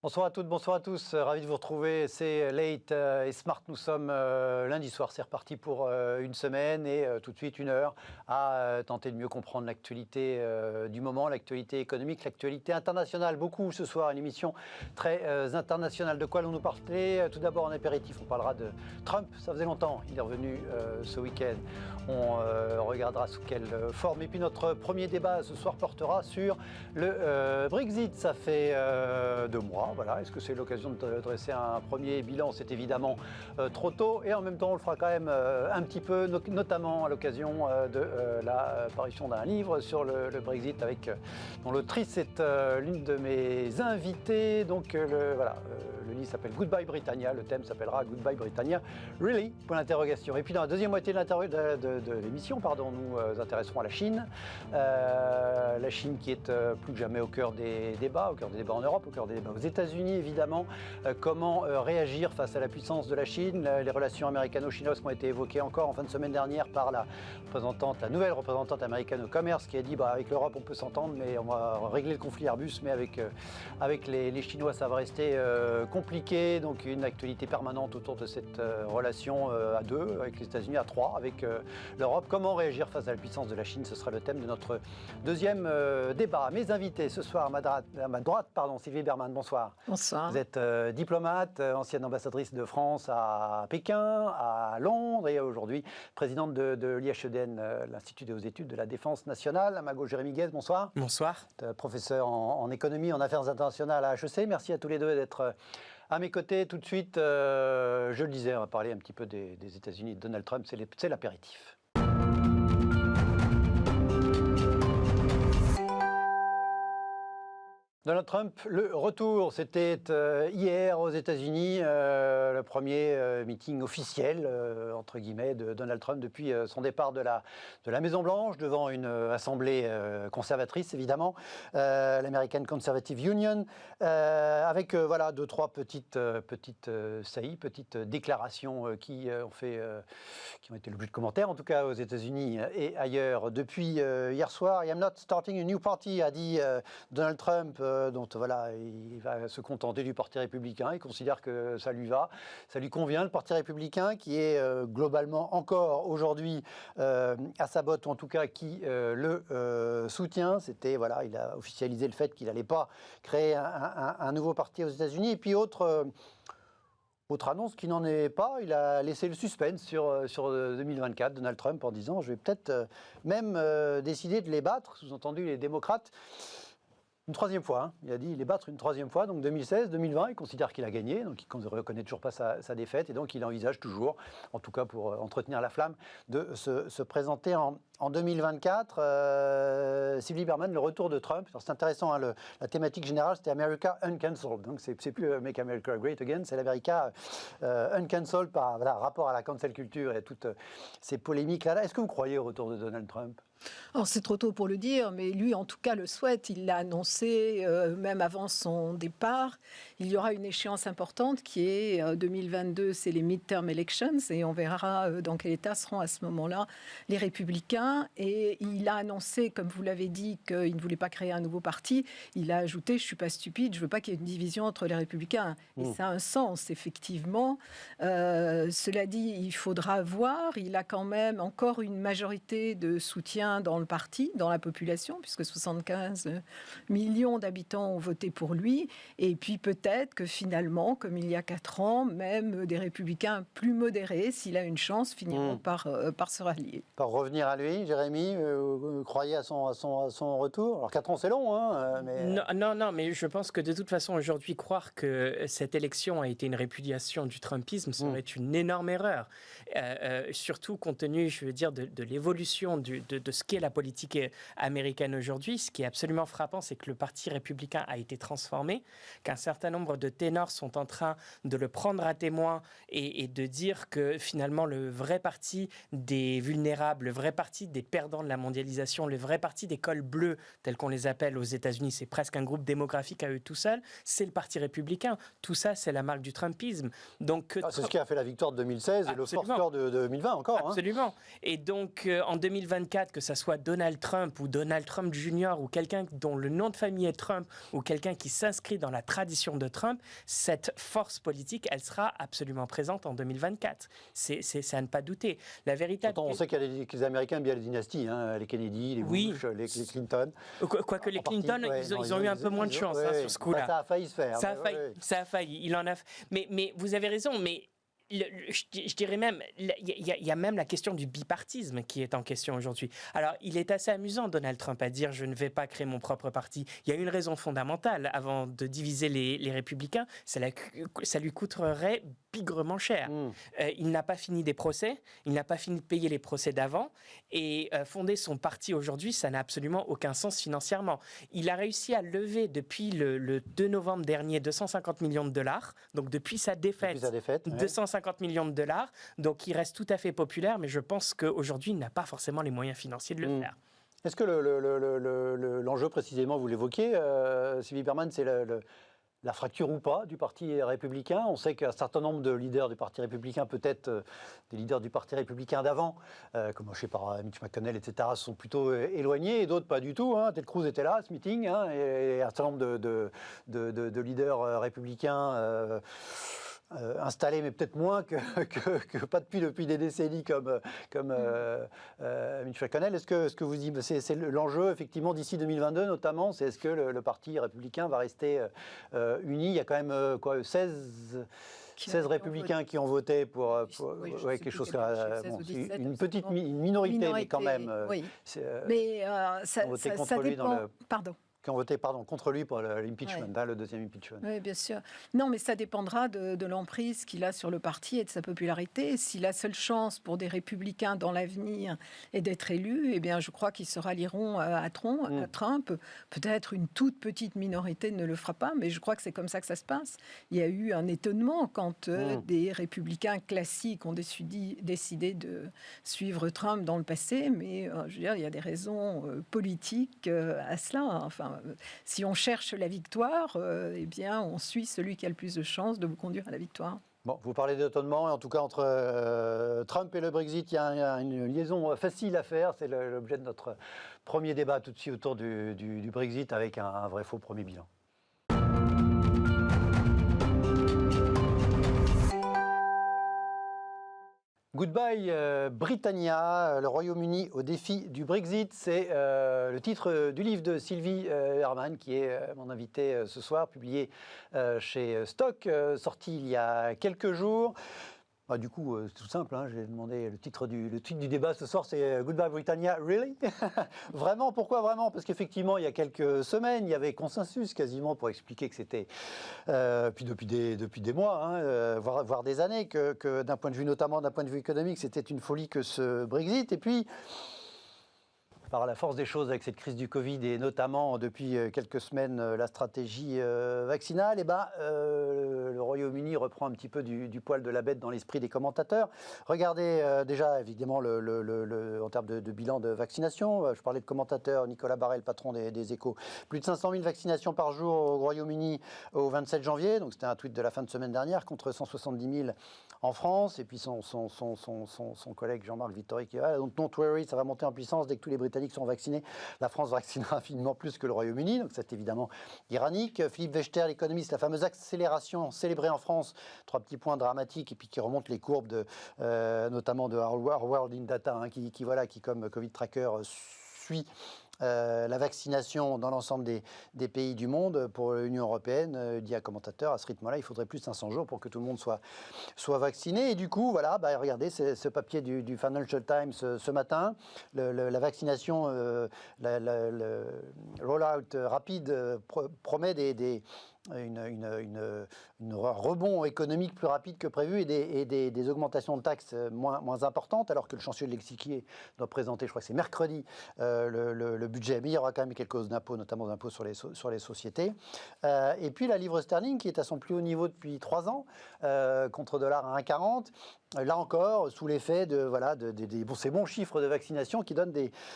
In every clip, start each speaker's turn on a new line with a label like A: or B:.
A: Bonsoir à toutes, bonsoir à tous. Ravi de vous retrouver. C'est Late et Smart. Nous sommes lundi soir. C'est reparti pour une semaine et tout de suite une heure à tenter de mieux comprendre l'actualité du moment, l'actualité économique, l'actualité internationale. Beaucoup ce soir, une émission très internationale. De quoi allons-nous parler? Tout d'abord en apéritif, on parlera de Trump. Ça faisait longtemps. Il est revenu ce week-end. On regardera sous quelle forme. Et puis notre premier débat ce soir portera sur le Brexit. Ça fait 2 mois. Voilà. Est-ce que c'est l'occasion de dresser un premier bilan? C'est évidemment trop tôt. Et en même temps, on le fera quand même un petit peu, notamment à l'occasion de l'apparition d'un livre sur le Brexit, dont l'autrice est l'une de mes invitées. Donc le livre s'appelle Goodbye Britannia. Le thème s'appellera Goodbye Britannia. Really? Point d'interrogation. Et puis dans la deuxième moitié de l'émission, nous intéresserons à la Chine. La Chine qui est plus que jamais au cœur des débats en Europe, au cœur des débats aux États-Unis évidemment. Comment réagir face à la puissance de la Chine? Les relations américano-chinoises qui ont été évoquées encore en fin de semaine dernière par la nouvelle représentante américaine au commerce qui a dit avec l'Europe on peut s'entendre mais on va régler le conflit Airbus, mais avec les Chinois ça va rester compliqué. Donc une actualité permanente autour de cette relation à deux, avec les États-Unis, à trois avec l'Europe. Comment réagir face à la puissance de la Chine? Ce sera le thème de notre deuxième débat. Mes invités ce soir, à ma droite, Sylvie Berman, bonsoir.
B: Bonsoir.
A: Vous êtes diplomate, ancienne ambassadrice de France à Pékin, à Londres et aujourd'hui présidente de l'IHEDN, l'Institut des hautes études de la défense nationale. À ma gauche, Jérémy Guez, bonsoir.
C: Bonsoir.
A: Professeur en économie, en affaires internationales à HEC. Merci à tous les deux d'être à mes côtés. Tout de suite, je le disais, on va parler un petit peu des États-Unis, de Donald Trump, c'est l'apéritif. Donald Trump, le retour, c'était hier aux États-Unis, le premier meeting officiel, entre guillemets, de Donald Trump depuis son départ de la Maison-Blanche, devant une assemblée conservatrice, évidemment, l'American Conservative Union, avec deux, trois petites saillies, petites déclarations qui ont été l'objet de commentaires, en tout cas aux États-Unis et ailleurs. Depuis hier soir, I am not starting a new party, a dit Donald Trump, dont il va se contenter du Parti républicain. Il considère que ça lui convient, le Parti républicain, qui est globalement encore aujourd'hui à sa botte, ou en tout cas qui le soutient. Il a officialisé le fait qu'il n'allait pas créer un nouveau parti aux États-Unis. Et puis autre annonce qui n'en est pas, il a laissé le suspense sur 2024, Donald Trump, en disant je vais peut-être même décider de les battre, sous-entendu les démocrates, une troisième fois. Il a dit les battre une troisième fois, donc 2016, 2020, il considère qu'il a gagné, donc il ne reconnaît toujours pas sa défaite, et donc il envisage toujours, en tout cas pour entretenir la flamme, de se présenter en 2024. Sylvie Berman, le retour de Trump. C'est intéressant, la thématique générale, c'était America Uncancelled. Donc c'est plus Make America Great Again, c'est l'America Uncancelled par rapport à la cancel culture et toutes ces polémiques-là. Est-ce que vous croyez au retour de Donald Trump?
B: Alors c'est trop tôt pour le dire, mais lui en tout cas le souhaite. Il l'a annoncé même avant son départ. Il y aura une échéance importante qui est 2022, c'est les midterm elections, et on verra dans quel état seront à ce moment-là les républicains. Et il a annoncé, comme vous l'avez dit, qu'il ne voulait pas créer un nouveau parti. Il a ajouté, je ne suis pas stupide, je ne veux pas qu'il y ait une division entre les républicains. Et ça a un sens, effectivement. Cela dit, il faudra voir. Il a quand même encore une majorité de soutien dans le parti, dans la population, puisque 75 millions d'habitants ont voté pour lui. Et puis peut-être que finalement, comme il y a 4 ans, même des républicains plus modérés, s'il a une chance, finiront par se rallier.
A: Par revenir à lui, Jérémy, vous croyez à son retour? Alors 4 ans c'est long, mais...
C: Non, mais je pense que de toute façon, aujourd'hui, croire que cette élection a été une répudiation du Trumpisme serait une énorme erreur. Surtout compte tenu, je veux dire, de l'évolution de ce qu'est la politique américaine aujourd'hui. Ce qui est absolument frappant, c'est que le Parti républicain a été transformé, qu'un certain nombre de ténors sont en train de le prendre à témoin et de dire que finalement le vrai parti des vulnérables, le vrai parti des perdants de la mondialisation, le vrai parti des cols bleus, tels qu'on les appelle aux États-Unis, c'est presque un groupe démographique à eux tout seuls, c'est le Parti républicain. Tout ça, c'est la marque du Trumpisme. Donc,
A: c'est ce qui a fait la victoire de 2016 et le fort score de 2020 encore.
C: Absolument. Et donc, en 2024, que ça ce soit Donald Trump ou Donald Trump Jr. ou quelqu'un dont le nom de famille est Trump ou quelqu'un qui s'inscrit dans la tradition de Trump, cette force politique, elle sera absolument présente en 2024. C'est à ne pas douter. La véritable...
A: Pourtant, on sait qu'il y a les Américains aiment bien les dynasties, hein, les Kennedy, les Bush, les Clinton.
C: Quoique les Clinton, ils ont eu un peu moins de chance sur ce coup-là.
A: Ça a failli se faire.
C: Ça a failli. Il en a... Mais vous avez raison, mais... je dirais même, il y a même la question du bipartisme qui est en question aujourd'hui. Alors, il est assez amusant, Donald Trump, à dire « je ne vais pas créer mon propre parti ». Il y a une raison fondamentale. Avant de diviser les républicains, ça lui coûterait bigrement cher. Il n'a pas fini des procès, il n'a pas fini de payer les procès d'avant, et fonder son parti aujourd'hui, ça n'a absolument aucun sens financièrement. Il a réussi à lever depuis le 2 novembre dernier 250 millions de dollars, donc depuis sa défaite 250 millions de dollars, donc il reste tout à fait populaire, mais je pense qu'aujourd'hui, il n'a pas forcément les moyens financiers de le faire.
A: Est-ce que l'enjeu précisément, vous l'évoquiez, Sylvie Berman, c'est la fracture ou pas du Parti républicain? On sait qu'un certain nombre de leaders du Parti républicain, peut-être des leaders du Parti républicain d'avant, comme je sais pas, Mitch McConnell, etc., sont plutôt éloignés, et d'autres pas du tout. Ted Cruz était là à ce meeting, et un certain nombre de leaders républicains installés, mais peut-être moins que pas depuis des décennies comme Mitch McConnell. Est-ce que vous dites, c'est l'enjeu effectivement d'ici 2022 notamment, c'est est-ce que le Parti républicain va rester uni? Il y a quand même 16 républicains qui ont voté pour quelque chose comme une minorité, mais quand même.
B: Mais ça dépend. Pardon.
A: Qui ont voté contre lui pour l'impeachment, le deuxième impeachment.
B: Oui, bien sûr. Non, mais ça dépendra de l'emprise qu'il a sur le parti et de sa popularité. Si la seule chance pour des républicains dans l'avenir est d'être élus, eh bien, je crois qu'ils se rallieront à Trump. Peut-être une toute petite minorité ne le fera pas, mais je crois que c'est comme ça que ça se passe. Il y a eu un étonnement quand des républicains classiques ont décidé de suivre Trump dans le passé, mais je veux dire, il y a des raisons politiques à cela. Enfin, si on cherche la victoire, eh bien, on suit celui qui a le plus de chances de vous conduire à la victoire.
A: Bon, vous parlez d'étonnement, et en tout cas, entre Trump et le Brexit, il y a une liaison facile à faire. C'est l'objet de notre premier débat tout de suite autour du Brexit, avec un vrai faux premier bilan. Goodbye Britannia, le Royaume-Uni au défi du Brexit. C'est le titre du livre de Sylvie Berman, qui est mon invitée ce soir, publié chez Stock, sorti il y a quelques jours. Du coup, c'est tout simple, j'ai demandé le titre du débat ce soir, c'est Goodbye Britannia, really? Vraiment, pourquoi vraiment? Parce qu'effectivement, il y a quelques semaines, il y avait consensus quasiment pour expliquer que c'était, puis depuis des mois, voire des années, que d'un point de vue, notamment d'un point de vue économique, c'était une folie que ce Brexit. Et puis, par la force des choses avec cette crise du Covid et notamment depuis quelques semaines la stratégie vaccinale, le Royaume-Uni reprend un petit peu du poil de la bête dans l'esprit des commentateurs. Regardez déjà évidemment en termes de bilan de vaccination. Je parlais de commentateurs, Nicolas Barret, le patron des Échos. Plus de 500 000 vaccinations par jour au Royaume-Uni au 27 janvier. Donc c'était un tweet de la fin de semaine dernière, contre 170 000 en France. Et puis son collègue Jean-Marc Vittori qui va, donc don't worry, ça va monter en puissance dès que tous les Britanniques sont vaccinés. La France vaccinera infiniment plus que le Royaume-Uni, donc c'est évidemment ironique. Philippe Wechter, l'économiste, la fameuse accélération célébrée en France, 3 petits points dramatiques, et puis qui remonte les courbes notamment de Our World in Data, qui comme Covid Tracker suit la vaccination dans l'ensemble des pays du monde. Pour l'Union européenne, dit un commentateur, à ce rythme-là, il faudrait plus de 500 jours pour que tout le monde soit vacciné. Et du coup, regardez ce papier du Financial Times ce matin, la vaccination, le roll-out rapide promet un rebond économique plus rapide que prévu et des augmentations de taxes moins importantes, alors que le chancelier de l'exécutif doit présenter, je crois que c'est mercredi, le budget. Mais il y aura quand même quelques hausses d'impôts, notamment d'impôts sur les sociétés. Et puis la livre sterling, qui est à son plus haut niveau depuis 3 ans, contre dollar à 1,40. Là encore, sous l'effet de ces bons chiffres de vaccination qui donnent,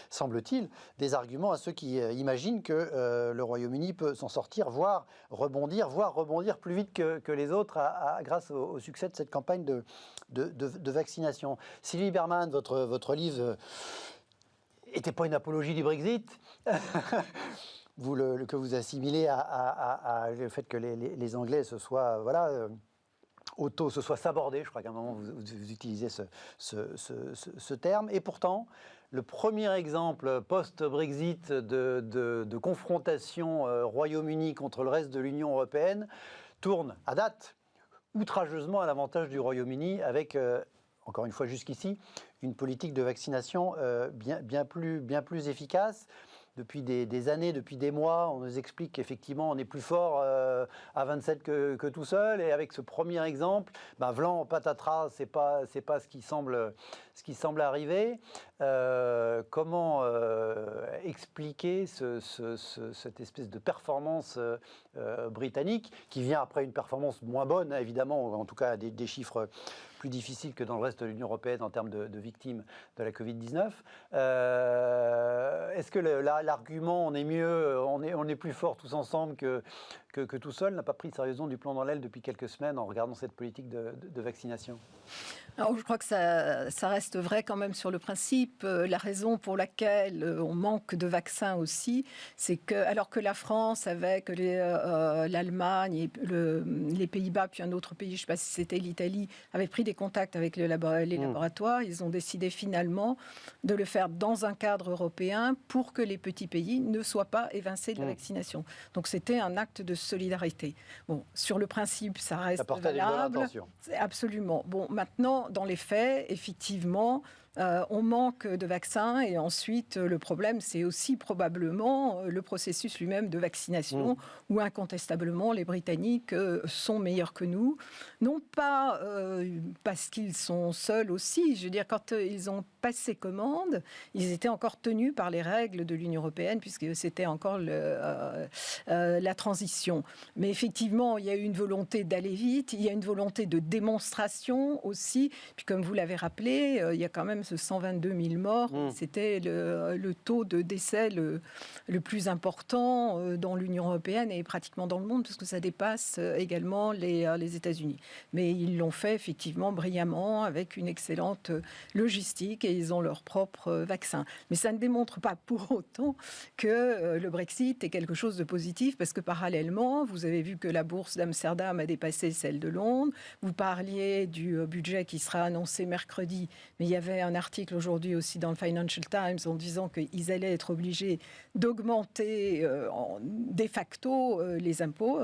A: semble-t-il, des arguments à ceux qui imaginent que le Royaume-Uni peut s'en sortir, voire rebondir plus vite que les autres grâce au succès de cette campagne de vaccination. Sylvie Berman, votre livre n'était pas une apologie du Brexit. Que vous assimilez à le fait que les Anglais se soient sabordés. Je crois qu'à un moment vous utilisez ce terme. Et pourtant, le premier exemple post-Brexit de confrontation Royaume-Uni contre le reste de l'Union européenne tourne à date outrageusement à l'avantage du Royaume-Uni avec, encore une fois jusqu'ici, une politique de vaccination bien plus efficace. Depuis des années, depuis des mois, on nous explique qu'effectivement, on est plus fort à 27 que tout seul. Et avec ce premier exemple, vlan, patatras, c'est pas ce qui semble arriver. Comment expliquer cette espèce de performance britannique qui vient après une performance moins bonne, évidemment, en tout cas des chiffres plus difficile que dans le reste de l'Union européenne en termes de victimes de la Covid-19. Est-ce que l'argument on est mieux, on est plus fort tous ensemble que tout seul n'a pas pris sérieusement du plomb dans l'aile depuis quelques semaines en regardant cette politique de vaccination?
B: Alors, je crois que ça reste vrai quand même sur le principe. La raison pour laquelle on manque de vaccins aussi, c'est que, alors que la France, avec l'Allemagne et les Pays-Bas, puis un autre pays, je ne sais pas si c'était l'Italie, avait pris des contacts avec les laboratoires, ils ont décidé finalement de le faire dans un cadre européen pour que les petits pays ne soient pas évincés de la vaccination. Donc c'était un acte de solidarité. Bon, sur le principe, ça reste valable. Absolument. Bon, maintenant, dans les faits, effectivement, on manque de vaccins et ensuite le problème c'est aussi probablement le processus lui-même de vaccination où incontestablement les Britanniques sont meilleurs que nous, non pas parce qu'ils sont seuls aussi, je veux dire quand ils ont passé commande, ils étaient encore tenus par les règles de l'Union européenne puisque c'était encore la transition. Mais effectivement, il y a eu une volonté d'aller vite, il y a une volonté de démonstration aussi, puis comme vous l'avez rappelé, il y a quand même ce 122 000 morts, c'était le taux de décès le plus important dans l'Union européenne et pratiquement dans le monde, parce que ça dépasse également les États-Unis. Mais ils l'ont fait effectivement brillamment, avec une excellente logistique, et ils ont leur propre vaccin. Mais ça ne démontre pas pour autant que le Brexit est quelque chose de positif, parce que parallèlement, vous avez vu que la bourse d'Amsterdam a dépassé celle de Londres. Vous parliez du budget qui sera annoncé mercredi, mais il y avait un article aujourd'hui aussi dans le Financial Times en disant qu'ils allaient être obligés d'augmenter de facto les impôts.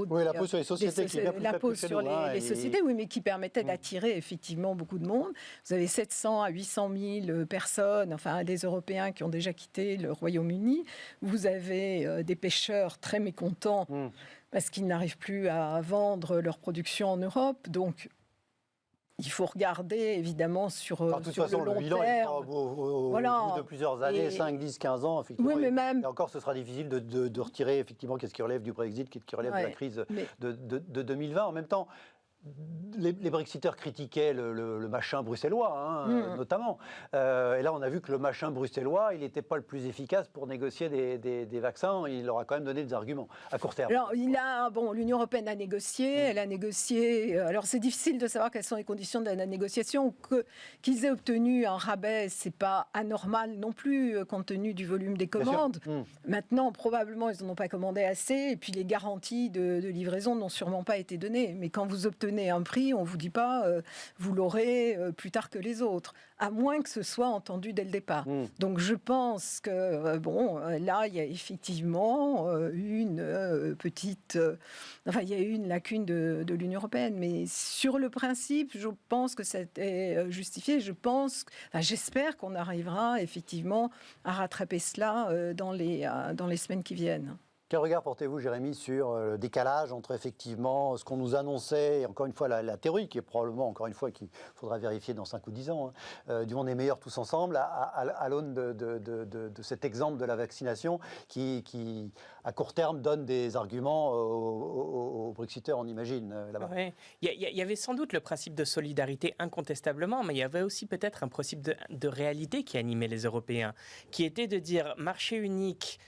A: Oui, l'impôt sur les sociétés.
B: L'impôt sur les sociétés, oui, mais qui permettait d'attirer effectivement beaucoup de monde. Vous avez 700 à 800 000 personnes, enfin des Européens qui ont déjà quitté le Royaume-Uni. Vous avez des pêcheurs très mécontents parce qu'ils n'arrivent plus à vendre leur production en Europe. Donc, il faut regarder évidemment sur le long terme. De toute façon, le bilan
A: au bout de plusieurs années, 5, 10, 15 ans, effectivement.
B: Oui, mais
A: et encore, ce sera difficile de retirer effectivement qu'est-ce qui relève du Brexit, qu'est-ce qui relève de la crise de 2020. En même temps, les Brexiteurs critiquaient le machin bruxellois, notamment. Et là, on a vu que le machin bruxellois, il n'était pas le plus efficace pour négocier des vaccins. Il leur a quand même donné des arguments à court terme.
B: Alors, l'Union européenne a négocié. Elle a négocié. Alors, c'est difficile de savoir quelles sont les conditions de la négociation. Qu'ils aient obtenu un rabais, c'est pas anormal non plus, compte tenu du volume des commandes. Maintenant, probablement, ils n'en ont pas commandé assez. Et puis, les garanties de livraison n'ont sûrement pas été données. Mais quand vous obtenez un prix, on ne vous dit pas vous l'aurez plus tard que les autres, à moins que ce soit entendu dès le départ. Donc je pense que là il y a effectivement une petite il y a eu une lacune de l'Union européenne, mais sur le principe je pense que c'était justifié. J'espère qu'on arrivera effectivement à rattraper cela dans les semaines qui viennent.
A: Quel regard portez-vous, Jérémy, sur le décalage entre effectivement ce qu'on nous annonçait, et encore une fois la théorie, qui est probablement, encore une fois, qu'il faudra vérifier dans 5 ou 10 ans, du on est meilleurs tous ensemble, à l'aune de cet exemple de la vaccination qui, à court terme, donne des arguments aux Brexiteurs, on imagine, là-bas.
C: Oui. Il y avait sans doute le principe de solidarité incontestablement, mais il y avait aussi peut-être un principe de réalité qui animait les Européens, qui était de dire marché unique,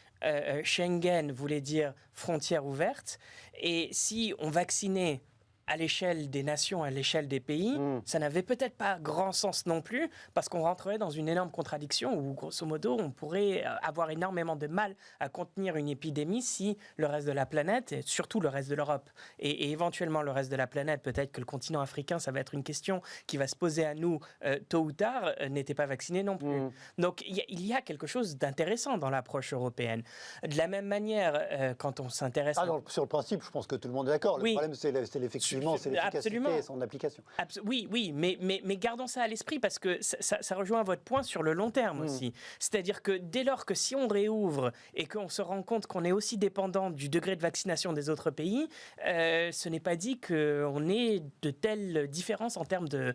C: Schengen voulait dire frontières ouvertes, et si on vaccinait à l'échelle des nations, à l'échelle des pays, ça n'avait peut-être pas grand sens non plus, parce qu'on rentrerait dans une énorme contradiction où, grosso modo, on pourrait avoir énormément de mal à contenir une épidémie si le reste de la planète, et surtout le reste de l'Europe, et éventuellement le reste de la planète, peut-être que le continent africain, ça va être une question qui va se poser à nous tôt ou tard, n'était pas vacciné non plus. Donc il y a quelque chose d'intéressant dans l'approche européenne. De la même manière, quand on s'intéresse...
A: Sur le principe, je pense que tout le monde est d'accord. Le problème, c'est l'efficacité et son application.
C: Oui, mais gardons ça à l'esprit parce que ça rejoint votre point sur le long terme aussi. C'est-à-dire que dès lors que si on réouvre et qu'on se rend compte qu'on est aussi dépendant du degré de vaccination des autres pays, ce n'est pas dit qu'on ait de telles différences en termes de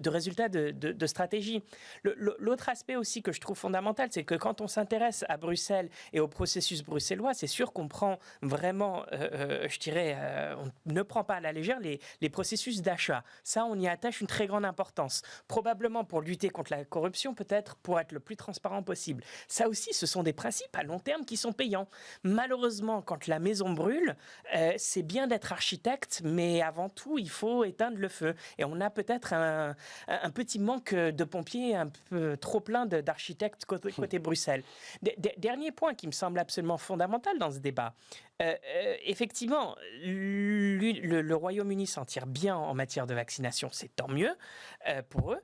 C: résultats de stratégie. L'autre aspect aussi que je trouve fondamental, c'est que quand on s'intéresse à Bruxelles et au processus bruxellois, c'est sûr qu'on prend vraiment, je dirais, on ne prend pas à la légère les processus d'achat. Ça, on y attache une très grande importance. Probablement pour lutter contre la corruption, peut-être pour être le plus transparent possible. Ça aussi, ce sont des principes à long terme qui sont payants. Malheureusement, quand la maison brûle, c'est bien d'être architecte, mais avant tout, il faut éteindre le feu. Et on a peut-être un petit manque de pompiers, un peu trop plein d'architectes côté Bruxelles. Dernier point qui me semble absolument fondamental dans ce débat. Effectivement, le Royaume-Uni s'en tire bien en matière de vaccination, c'est tant mieux pour eux.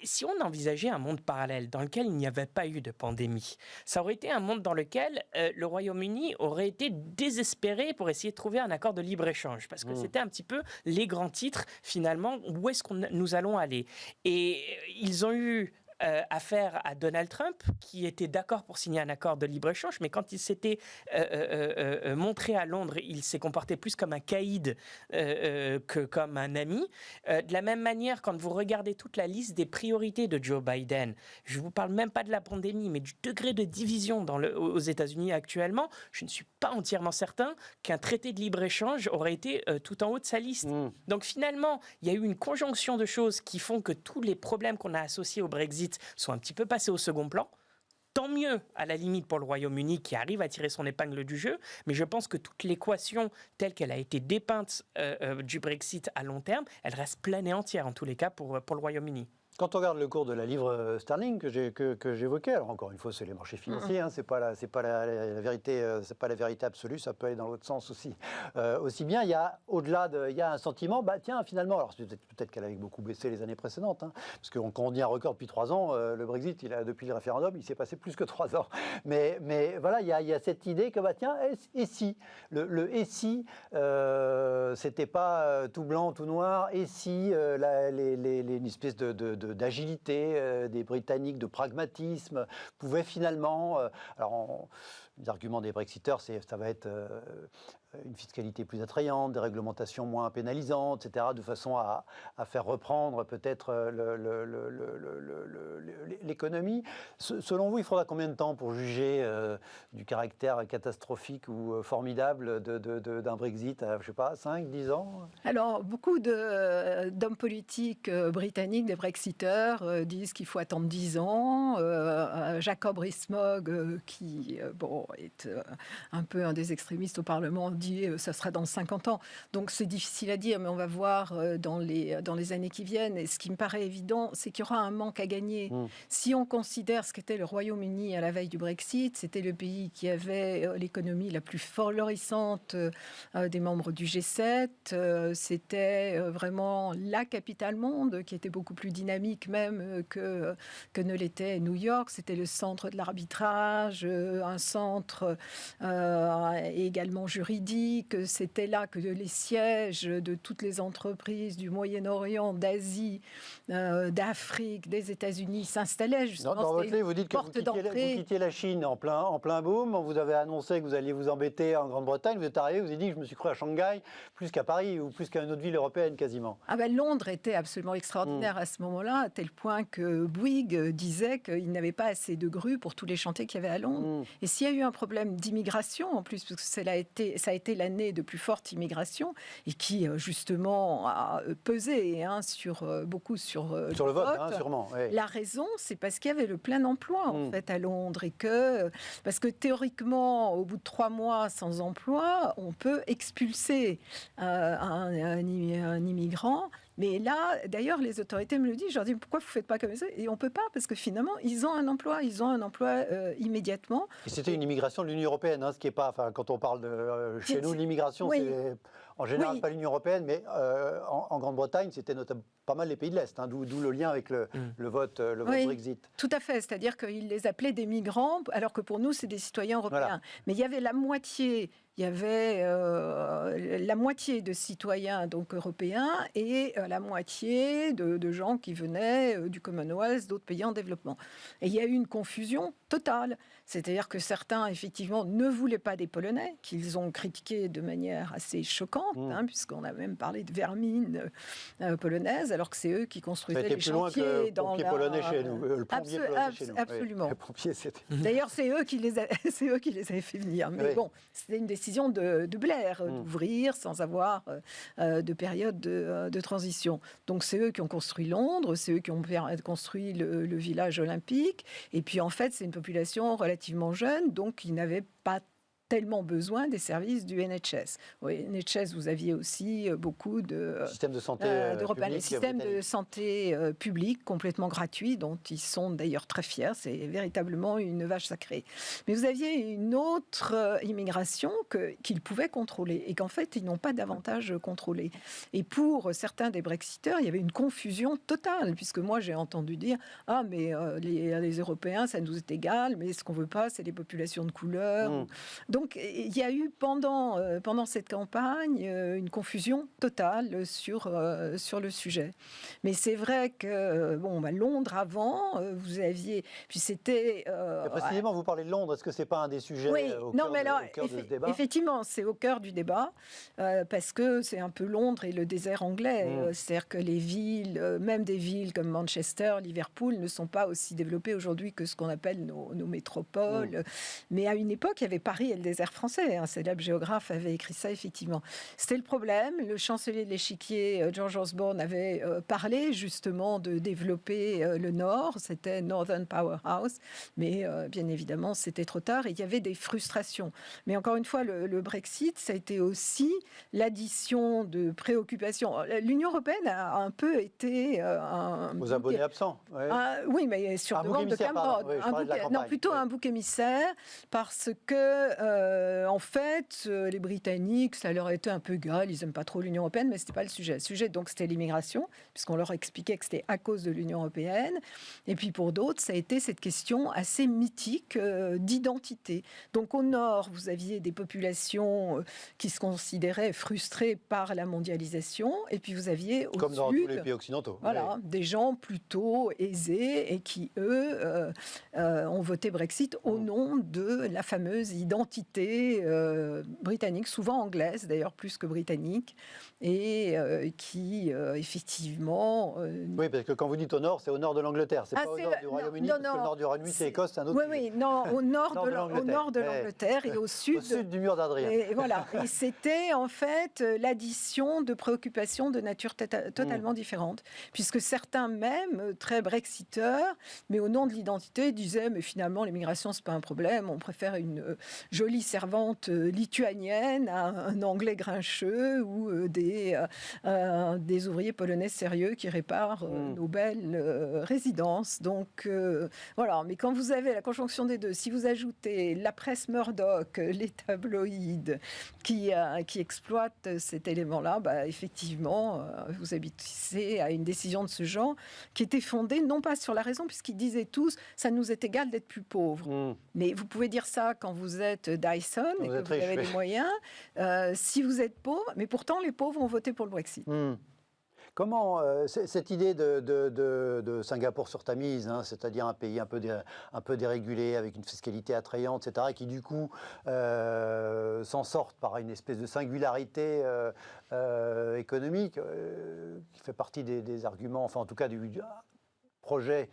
C: Si on envisageait un monde parallèle dans lequel il n'y avait pas eu de pandémie, ça aurait été un monde dans lequel le Royaume-Uni aurait été désespéré pour essayer de trouver un accord de libre-échange, parce que c'était un petit peu les grands titres, finalement, où est-ce que nous allons aller. Et ils ont eu affaire à Donald Trump, qui était d'accord pour signer un accord de libre-échange, mais quand il s'était montré à Londres, il s'est comporté plus comme un caïd que comme un ami. De la même manière, quand vous regardez toute la liste des priorités de Joe Biden, je ne vous parle même pas de la pandémie, mais du degré de division aux États-Unis actuellement, je ne suis pas entièrement certain qu'un traité de libre-échange aurait été tout en haut de sa liste. Donc finalement, il y a eu une conjonction de choses qui font que tous les problèmes qu'on a associés au Brexit sont un petit peu passés au second plan. Tant mieux, à la limite, pour le Royaume-Uni qui arrive à tirer son épingle du jeu, mais je pense que toute l'équation telle qu'elle a été dépeinte du Brexit à long terme, elle reste pleine et entière, en tous les cas, pour le Royaume-Uni.
A: Quand on regarde le cours de la livre sterling que j'évoquais, alors encore une fois, c'est les marchés financiers, c'est pas la vérité, c'est pas la vérité absolue, ça peut aller dans l'autre sens aussi. Aussi bien, il y a il y a un sentiment, tiens, finalement, alors peut-être qu'elle avait beaucoup baissé les années précédentes, parce que quand on dit un record depuis 3 ans, le Brexit, depuis le référendum, il s'est passé plus que 3 ans. Mais voilà, il y a cette idée que tiens, et si c'était pas tout blanc, tout noir, et si une espèce d'agilité des Britanniques, de pragmatisme, pouvaient finalement... les arguments des Brexiteurs, ça va être une fiscalité plus attrayante, des réglementations moins pénalisantes, etc., de façon à faire reprendre peut-être l'économie. Selon vous, il faudra combien de temps pour juger du caractère catastrophique ou formidable d'un Brexit à, je sais pas, 5, 10 ans?
B: Alors, beaucoup d'hommes politiques britanniques, des Brexiteurs, disent qu'il faut attendre 10 ans. Jacob Rees-Mogg, qui est un peu un des extrémistes au Parlement, dit ça sera dans 50 ans. Donc c'est difficile à dire, mais on va voir dans les années qui viennent. Et ce qui me paraît évident, c'est qu'il y aura un manque à gagner. Si on considère ce qu'était le Royaume-Uni à la veille du Brexit, c'était le pays qui avait l'économie la plus florissante des membres du G7. C'était vraiment la capitale monde, qui était beaucoup plus dynamique même que ne l'était New York. C'était le centre de l'arbitrage, un centre également juridique. C'était là que les sièges de toutes les entreprises du Moyen-Orient, d'Asie, d'Afrique, des États-Unis s'installaient. Justement,
A: dans votre livre, vous dites que vous quittiez la Chine en plein boom. Vous avez annoncé que vous alliez vous embêter en Grande-Bretagne. Vous êtes arrivé, vous avez dit que je me suis cru à Shanghai plus qu'à Paris ou plus qu'à une autre ville européenne quasiment.
B: Londres était absolument extraordinaire à ce moment-là, à tel point que Bouygues disait qu'il n'avait pas assez de grues pour tous les chantiers qu'il y avait à Londres. Et s'il y a eu un problème d'immigration, en plus, parce que ça a été l'année de plus forte immigration et qui, justement, a pesé beaucoup sur
A: le vote. Sûrement. Oui.
B: La raison, c'est parce qu'il y avait le plein emploi en fait à Londres et que parce que théoriquement, au bout de 3 mois sans emploi, on peut expulser un immigrant. Mais là, d'ailleurs, les autorités me le disent. Je leur dis pourquoi vous ne faites pas comme ça? Et on ne peut pas parce que finalement, ils ont un emploi immédiatement.
A: Et c'était une immigration de l'Union européenne, hein, ce qui n'est pas. Enfin, quand on parle de chez nous, l'immigration, c'est en général pas l'Union européenne, mais en Grande-Bretagne, c'était notamment pas mal les pays de l'Est, hein, d'où le lien avec le vote Brexit.
B: Tout à fait. C'est-à-dire qu'ils les appelaient des migrants, alors que pour nous, c'est des citoyens européens. Voilà. Mais il y avait la moitié de citoyens donc européens et la moitié de gens qui venaient du Commonwealth, d'autres pays en développement. Et il y a eu une confusion totale. C'est-à-dire que certains, effectivement, ne voulaient pas des Polonais, qu'ils ont critiqués de manière assez choquante, puisqu'on a même parlé de vermine polonaise, alors que c'est eux qui construisaient les chantiers.
A: Ça a été plus loin que le polonais chez nous, le plombier polonais chez nous.
B: Absolument.
A: Oui,
B: d'ailleurs, c'est eux qui les avaient fait venir. Mais bon, c'était une décision de Blair d'ouvrir sans avoir de période de transition. Donc c'est eux qui ont construit Londres, c'est eux qui ont construit le village olympique. Et puis en fait, c'est une population relativement jeune, donc ils n'avaient pas tellement besoin des services du NHS. Oui, NHS, vous aviez aussi beaucoup de
A: systèmes de santé
B: public, les systèmes de santé publics complètement gratuits, dont ils sont d'ailleurs très fiers. C'est véritablement une vache sacrée. Mais vous aviez une autre immigration qu'ils pouvaient contrôler et qu'en fait, ils n'ont pas davantage contrôlé. Et pour certains des Brexiteurs, il y avait une confusion totale, puisque moi, j'ai entendu dire « Ah, mais les Européens, ça nous est égal, mais ce qu'on ne veut pas, c'est les populations de couleur. » Donc, il y a eu pendant cette campagne une confusion totale sur le sujet. Mais c'est vrai que Londres avant, vous aviez, puis c'était.
A: Précisément, vous parlez de Londres. Est-ce que c'est pas un des sujets au cœur de ce débat?
B: Effectivement, c'est au cœur du débat parce que c'est un peu Londres et le désert anglais. C'est-à-dire que les villes, même des villes comme Manchester, Liverpool, ne sont pas aussi développées aujourd'hui que ce qu'on appelle nos métropoles. Mais à une époque, il y avait Paris et le désert français. Un célèbre géographe avait écrit ça, effectivement. C'était le problème. Le chancelier de l'échiquier, George Osborne, avait parlé justement de développer le Nord. C'était Northern Powerhouse. Mais bien évidemment, c'était trop tard et il y avait des frustrations. Mais encore une fois, le Brexit, ça a été aussi l'addition de préoccupations. L'Union européenne a un peu été...
A: Aux abonnés absents.
B: Oui, mais sur demande de Cameron. Un bouc émissaire, parce que, en fait, les Britanniques, ça leur était un peu égal, ils n'aiment pas trop l'Union européenne, mais ce n'était pas le sujet. Le sujet, donc, c'était l'immigration, puisqu'on leur expliquait que c'était à cause de l'Union européenne. Et puis, pour d'autres, ça a été cette question assez mythique d'identité. Donc, au nord, vous aviez des populations qui se considéraient frustrées par la mondialisation, et puis vous aviez au
A: comme
B: sud,
A: dans tous les pays occidentaux.
B: Voilà, des gens plutôt aisés et qui, eux, ont voté Brexit au nom de la fameuse identité britannique, souvent anglaise d'ailleurs, plus que britannique, et qui, effectivement...
A: Oui, parce que quand vous dites au nord, c'est au nord de l'Angleterre, c'est pas au nord du Royaume-Uni, parce que le nord du Royaume-Uni, c'est Écosse, c'est un autre sujet.
B: Oui, non, au nord de l'Angleterre et au sud
A: du mur d'Adrien.
B: Et voilà, et c'était en fait l'addition de préoccupations de nature totalement différente, puisque certains même, très brexiteurs, mais au nom de l'identité, disaient, mais finalement, l'immigration, c'est pas un problème, on préfère une jolie servante lituanienne à un anglais grincheux ou des ouvriers polonais sérieux qui réparent nos belles résidences. Donc, voilà, mais quand vous avez la conjonction des deux, si vous ajoutez la presse Murdoch, les tabloïds qui exploitent cet élément-là, effectivement, vous habitez à une décision de ce genre qui était fondée non pas sur la raison, puisqu'ils disaient tous, ça nous est égal d'être plus pauvres. Mais vous pouvez dire ça quand vous êtes Dyson et que vous avez les moyens. Si vous êtes pauvre, mais pourtant les pauvres ont voté pour le Brexit.
A: Comment cette idée de Singapour sur Tamise, hein, c'est-à-dire un pays un peu dérégulé, avec une fiscalité attrayante, etc., qui du coup s'en sortent par une espèce de singularité économique, qui fait partie des arguments, enfin en tout cas du projet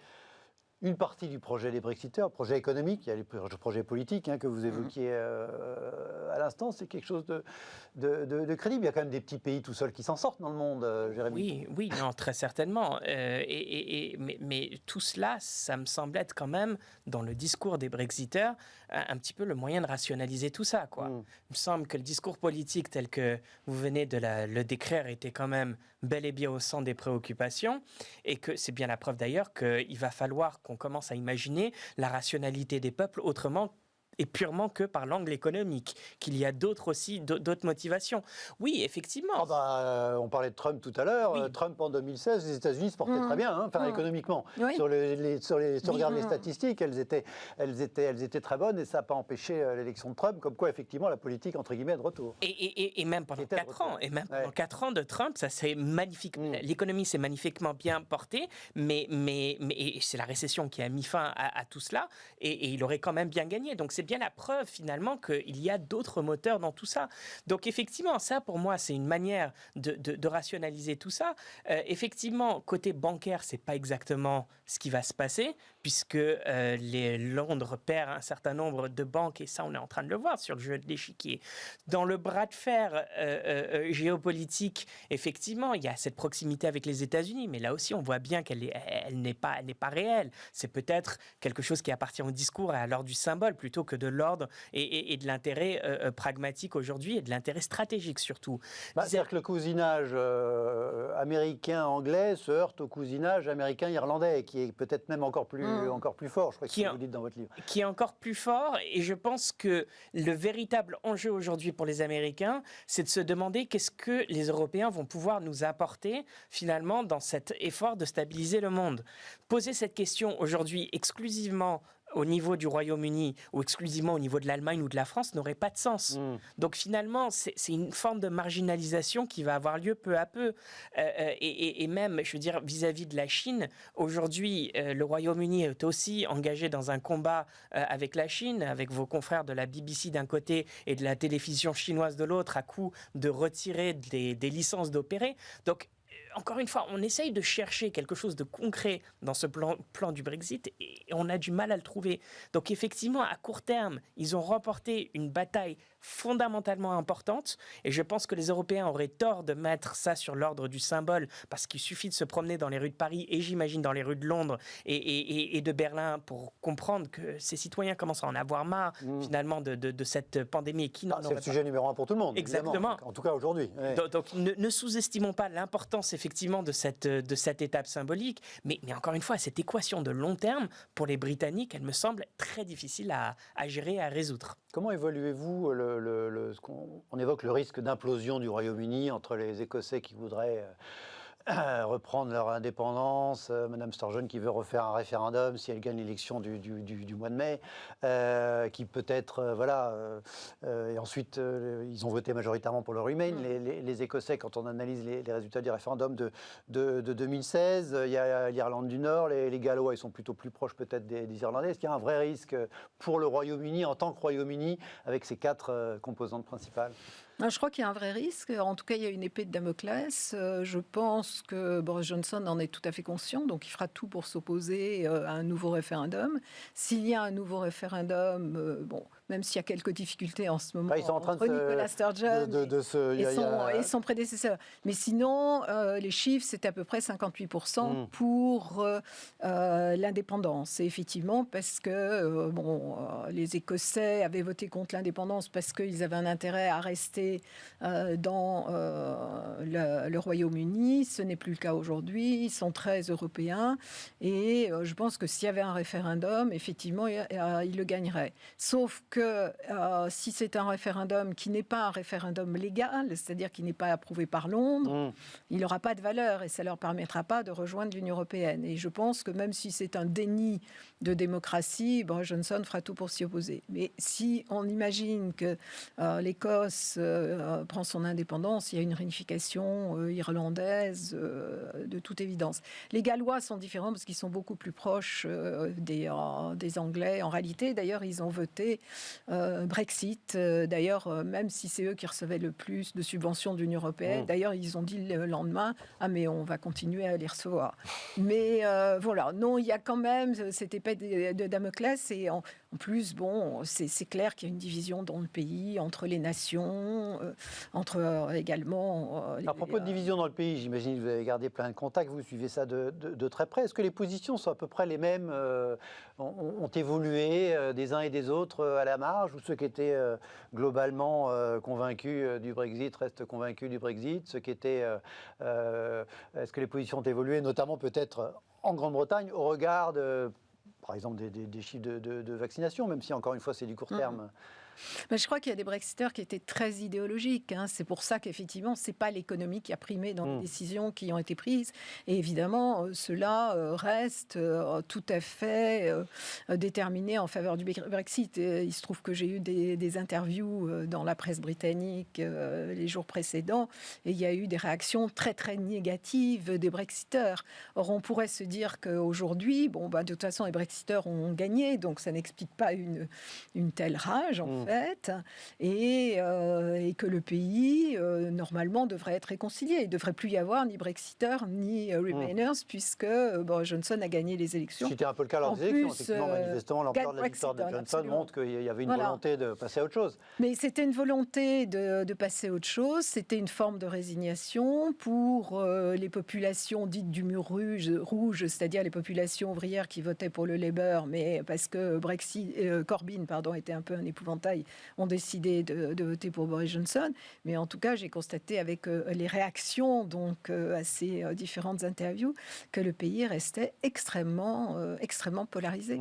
A: une partie du projet des Brexiteurs, projet économique, il y a les projets politiques que vous évoquiez à l'instant, c'est quelque chose de crédible. Il y a quand même des petits pays tout seuls qui s'en sortent dans le monde, Jérémy.
C: Oui, non, très certainement. Mais tout cela, ça me semble être quand même, dans le discours des Brexiteurs, un petit peu le moyen de rationaliser tout ça, quoi. Il me semble que le discours politique tel que vous venez de le décrire était quand même bel et bien au centre des préoccupations, et que c'est bien la preuve d'ailleurs qu'il va falloir qu'on commence à imaginer la rationalité des peuples autrement et purement que par l'angle économique, qu'il y a d'autres motivations. Oui, effectivement.
A: On parlait de Trump tout à l'heure.
C: Oui.
A: Trump en 2016, les États-Unis se portaient très bien, économiquement.
B: Oui.
A: Si on regarde les statistiques, elles étaient très bonnes et ça n'a pas empêché l'élection de Trump, comme quoi effectivement la politique entre guillemets est de retour.
C: Et même pendant 4 ans, pendant 4 ans de Trump, ça s'est magnifique. L'économie s'est magnifiquement bien portée, mais c'est la récession qui a mis fin à tout cela, et il aurait quand même bien gagné. Donc c'est bien la preuve finalement qu'il y a d'autres moteurs dans tout ça. Donc effectivement, ça pour moi c'est une manière de rationaliser tout ça. Effectivement, côté bancaire, c'est pas exactement ce qui va se passer, puisque Londres perd un certain nombre de banques, et ça on est en train de le voir sur le jeu de l'échiquier. Dans le bras de fer géopolitique, effectivement, il y a cette proximité avec les États-Unis, mais là aussi on voit bien qu'elle n'est pas réelle. C'est peut-être quelque chose qui appartient au discours et à l'ordre du symbole, plutôt que de l'ordre et de l'intérêt pragmatique aujourd'hui, et de l'intérêt stratégique surtout.
A: C'est-à-dire que le cousinage américain-anglais se heurte au cousinage américain-irlandais, qui est peut-être même encore plus fort, je crois que vous dites dans votre livre.
C: Qui est encore plus fort, et je pense que le véritable enjeu aujourd'hui pour les Américains, c'est de se demander qu'est-ce que les Européens vont pouvoir nous apporter finalement dans cet effort de stabiliser le monde. Poser cette question aujourd'hui exclusivement au niveau du Royaume-Uni ou exclusivement au niveau de l'Allemagne ou de la France n'aurait pas de sens. Donc finalement, c'est une forme de marginalisation qui va avoir lieu peu à peu. Et même, je veux dire, vis-à-vis de la Chine, aujourd'hui, le Royaume-Uni est aussi engagé dans un combat avec la Chine, avec vos confrères de la BBC d'un côté et de la télévision chinoise de l'autre, à coup de retirer des licences d'opérer. Donc, encore une fois, on essaye de chercher quelque chose de concret dans ce plan du Brexit, et on a du mal à le trouver. Donc effectivement, à court terme, ils ont remporté une bataille fondamentalement importante, et je pense que les Européens auraient tort de mettre ça sur l'ordre du symbole, parce qu'il suffit de se promener dans les rues de Paris, et j'imagine dans les rues de Londres et de Berlin, pour comprendre que ces citoyens commencent à en avoir marre finalement de cette pandémie.
A: C'est le sujet numéro 1 pour tout le monde.
C: Exactement.
A: En tout cas aujourd'hui. Ouais.
C: Donc ne sous-estimons pas l'importance effectivement de cette étape symbolique, mais encore une fois, cette équation de long terme, pour les Britanniques, elle me semble très difficile à gérer, à résoudre.
A: Comment évaluez-vous on évoque le risque d'implosion du Royaume-Uni entre les Écossais qui voudraient reprendre leur indépendance, Madame Sturgeon qui veut refaire un référendum si elle gagne l'élection du mois de mai, qui peut-être, et ensuite ils ont voté majoritairement pour le Remain, les Écossais, quand on analyse les résultats du référendum de 2016, il y a l'Irlande du Nord, les Gallois ils sont plutôt plus proches peut-être des Irlandais. Est-ce qu'il y a un vrai risque pour le Royaume-Uni en tant que Royaume-Uni avec ses 4 composantes principales ?
B: Je crois qu'il y a un vrai risque. En tout cas, il y a une épée de Damoclès. Je pense que Boris Johnson en est tout à fait conscient, donc il fera tout pour s'opposer à un nouveau référendum. S'il y a un nouveau référendum, même s'il y a quelques difficultés en ce moment
A: ils sont en train
B: entre Nicola Sturgeon et son prédécesseur. Mais sinon, les chiffres, c'est à peu près 58% pour l'indépendance. Et effectivement, parce que les Écossais avaient voté contre l'indépendance parce qu'ils avaient un intérêt à rester dans le Royaume-Uni. Ce n'est plus le cas aujourd'hui. Ils sont très européens. Et je pense que s'il y avait un référendum, effectivement, ils le gagneraient. Sauf que si c'est un référendum qui n'est pas un référendum légal, c'est-à-dire qui n'est pas approuvé par Londres, il n'aura pas de valeur et ça ne leur permettra pas de rejoindre l'Union européenne. Et je pense que même si c'est un déni de démocratie, Boris Johnson fera tout pour s'y opposer. Mais si on imagine que l'Écosse prend son indépendance, il y a une réunification irlandaise de toute évidence. Les Gallois sont différents parce qu'ils sont beaucoup plus proches des Anglais. En réalité, d'ailleurs, ils ont voté Brexit. D'ailleurs, même si c'est eux qui recevaient le plus de subventions de l'Union européenne, d'ailleurs, ils ont dit le lendemain, ah mais on va continuer à les recevoir. Mais voilà, non, il y a quand même cette épée de Damoclès et en plus, bon, c'est clair qu'il y a une division dans le pays entre les nations, entre également...
A: À propos de division dans le pays, j'imagine que vous avez gardé plein de contacts, vous suivez ça de très près. Est-ce que les positions sont à peu près les mêmes, ont évolué des uns et des autres à la marge, ou ceux qui étaient globalement convaincus du Brexit restent convaincus du Brexit, ceux qui étaient... est-ce que les positions ont évolué, notamment peut-être en Grande-Bretagne, au regard par exemple, des chiffres de vaccination, même si, encore une fois, c'est du court terme.
B: Mais je crois qu'il y a des Brexiteurs qui étaient très idéologiques. Hein. C'est pour ça qu'effectivement, ce n'est pas l'économie qui a primé dans les décisions qui ont été prises. Et évidemment, cela reste tout à fait déterminé en faveur du Brexit. Et il se trouve que j'ai eu des interviews dans la presse britannique les jours précédents, et il y a eu des réactions très, très négatives des Brexiteurs. Or, on pourrait se dire qu'aujourd'hui, de toute façon, les Brexiteurs ont gagné, donc ça n'explique pas une telle rage, en fait, et que le pays, normalement, devrait être réconcilié. Il ne devrait plus y avoir ni Brexiteurs, ni Remainers, puisque Boris Johnson a gagné les élections.
A: C'était un peu le cas lors des élections. Effectivement, manifestement, l'ampleur de la victoire de Johnson montre qu'il y avait une volonté de passer à autre chose.
B: Mais c'était une volonté de passer à autre chose. C'était une forme de résignation pour les populations dites du mur rouge, c'est-à-dire les populations ouvrières qui votaient pour le Labour, mais parce que Corbyn était un peu un épouvantail, ont décidé de voter pour Boris Johnson. Mais en tout cas, j'ai constaté avec les réactions à ces différentes interviews que le pays restait extrêmement polarisé.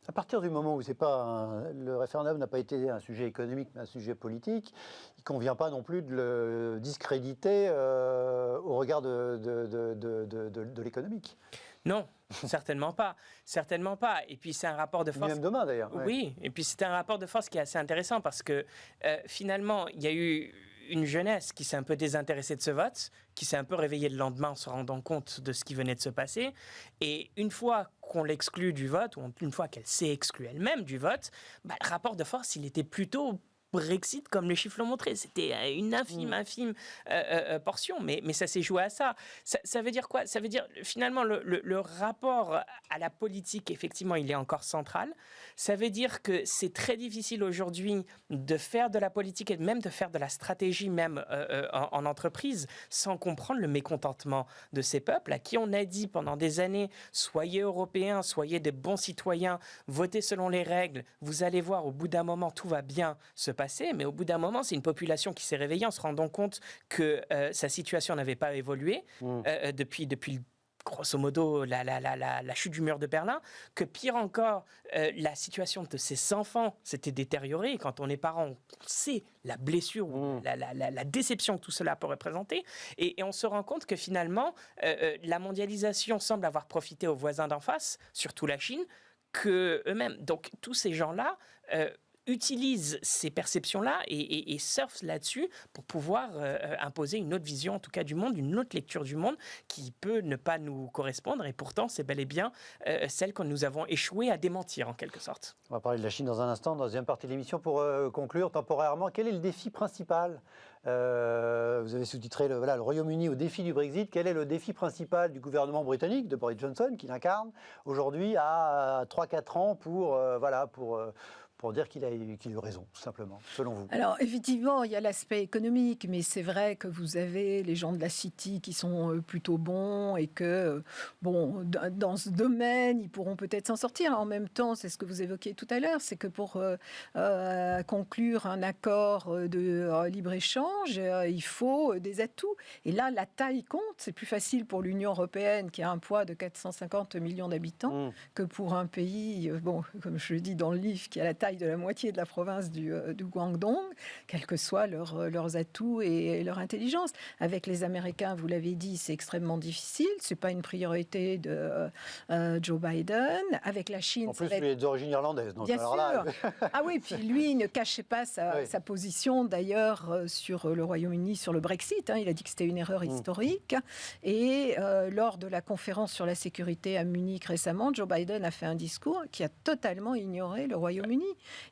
A: À partir du moment où le référendum n'a pas été un sujet économique, mais un sujet politique, il ne convient pas non plus de le discréditer au regard de l'économique.
C: Non, certainement pas. Certainement pas. Et puis c'est un rapport de force...
A: Même demain d'ailleurs.
C: Oui, et puis c'est un rapport de force qui est assez intéressant parce que finalement, il y a eu une jeunesse qui s'est un peu désintéressée de ce vote, qui s'est un peu réveillée le lendemain en se rendant compte de ce qui venait de se passer. Et une fois qu'on l'exclut du vote, ou une fois qu'elle s'est exclue elle-même du vote, le rapport de force, il était plutôt Brexit, comme les chiffres l'ont montré. C'était une infime portion, mais ça s'est joué à ça. Ça veut dire quoi? Ça veut dire, finalement, le rapport à la politique, effectivement, il est encore central. Ça veut dire que c'est très difficile aujourd'hui de faire de la politique et même de faire de la stratégie même en entreprise sans comprendre le mécontentement de ces peuples à qui on a dit pendant des années, soyez européens, soyez des bons citoyens, votez selon les règles, vous allez voir, au bout d'un moment, tout va bien se passer, mais au bout d'un moment, c'est une population qui s'est réveillée en se rendant compte que sa situation n'avait pas évolué depuis grosso modo la chute du mur de Berlin, que pire encore, la situation de ses enfants s'était détériorée. Et quand on est parent, on sait la blessure, la déception que tout cela peut représenter. Et on se rend compte que finalement, la mondialisation semble avoir profité aux voisins d'en face, surtout la Chine, que eux-mêmes. Donc tous ces gens-là utilisent ces perceptions-là et surfent là-dessus pour pouvoir imposer une autre vision, en tout cas du monde, une autre lecture du monde qui peut ne pas nous correspondre. Et pourtant, c'est bel et bien celle que nous avons échoué à démentir, en quelque sorte.
A: On va parler de la Chine dans un instant, dans la deuxième partie de l'émission. Pour conclure temporairement, quel est le défi principal vous avez sous-titré le Royaume-Uni au défi du Brexit. Quel est le défi principal du gouvernement britannique, de Boris Johnson, qui l'incarne aujourd'hui à 3-4 ans pour dire qu'il a eu raison, tout simplement, selon vous?
B: Alors, effectivement, il y a l'aspect économique, mais c'est vrai que vous avez les gens de la City qui sont plutôt bons et que, dans ce domaine, ils pourront peut-être s'en sortir. En même temps, c'est ce que vous évoquiez tout à l'heure, c'est que pour conclure un accord de libre-échange, il faut des atouts. Et là, la taille compte. C'est plus facile pour l'Union européenne, qui a un poids de 450 millions d'habitants, que pour un pays, comme je le dis dans le livre, qui a la taille de la moitié de la province du Guangdong, quels que soient leurs atouts et leur intelligence. Avec les Américains, vous l'avez dit, c'est extrêmement difficile. C'est pas une priorité de Joe Biden. Avec la Chine,
A: en plus, lui est d'origine irlandaise. Donc
B: bien sûr.
A: Là...
B: Ah oui, puis lui ne cachait pas sa position d'ailleurs sur le Royaume-Uni, sur le Brexit. Il a dit que c'était une erreur historique. Et lors de la conférence sur la sécurité à Munich récemment, Joe Biden a fait un discours qui a totalement ignoré le Royaume-Uni.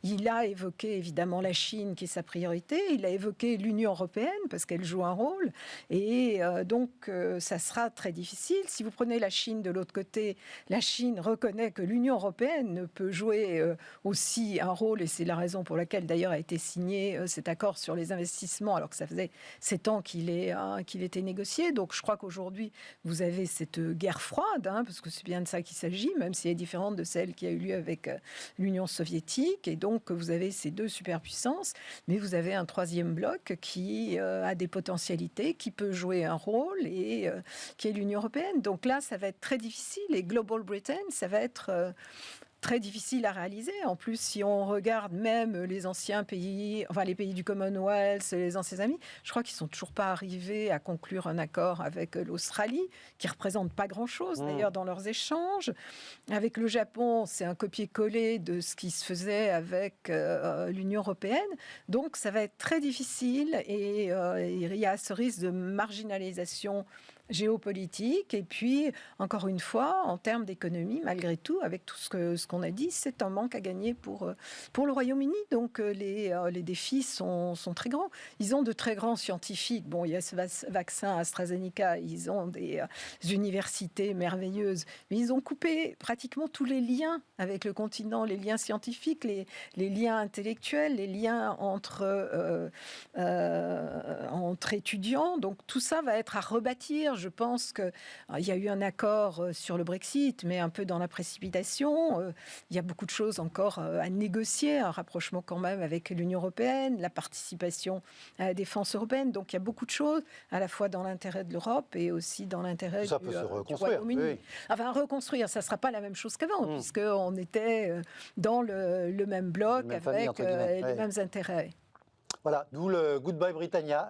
B: Il a évoqué évidemment la Chine qui est sa priorité. Il a évoqué l'Union européenne parce qu'elle joue un rôle. Et donc, ça sera très difficile. Si vous prenez la Chine de l'autre côté, la Chine reconnaît que l'Union européenne ne peut jouer aussi un rôle, et c'est la raison pour laquelle d'ailleurs a été signé cet accord sur les investissements, alors que ça faisait 7 ans qu'il était négocié. Donc je crois qu'aujourd'hui, vous avez cette guerre froide, parce que c'est bien de ça qu'il s'agit, même si elle est différente de celle qui a eu lieu avec l'Union soviétique. Et donc vous avez ces deux superpuissances, mais vous avez un troisième bloc qui a des potentialités, qui peut jouer un rôle, et qui est l'Union européenne. Donc là, ça va être très difficile. Et Global Britain, ça va être très difficile à réaliser. En plus, si on regarde même les anciens pays, enfin les pays du Commonwealth, les anciens amis, je crois qu'ils ne sont toujours pas arrivés à conclure un accord avec l'Australie, qui ne représente pas grand-chose d'ailleurs dans leurs échanges. Avec le Japon, c'est un copier-coller de ce qui se faisait avec l'Union européenne. Donc ça va être très difficile, et il y a ce risque de marginalisation géopolitique. Et puis, encore une fois, en termes d'économie, malgré tout, avec tout ce qu'on a dit, c'est un manque à gagner pour le Royaume-Uni. Donc, les défis sont très grands. Ils ont de très grands scientifiques. Bon, il y a ce vaccin AstraZeneca, ils ont des universités merveilleuses, mais ils ont coupé pratiquement tous les liens avec le continent, les liens scientifiques, les liens intellectuels, les liens entre étudiants. Donc, tout ça va être à rebâtir. Je pense qu'il y a eu un accord sur le Brexit, mais un peu dans la précipitation. Il y a beaucoup de choses encore à négocier, un rapprochement quand même avec l'Union européenne, la participation à la défense européenne. Donc il y a beaucoup de choses, à la fois dans l'intérêt de l'Europe et aussi dans l'intérêt du Royaume-Uni. Oui. Enfin, reconstruire, ça ne sera pas la même chose qu'avant, puisqu'on était dans le même bloc, avec les mêmes intérêts.
A: Voilà, d'où le Goodbye Britannia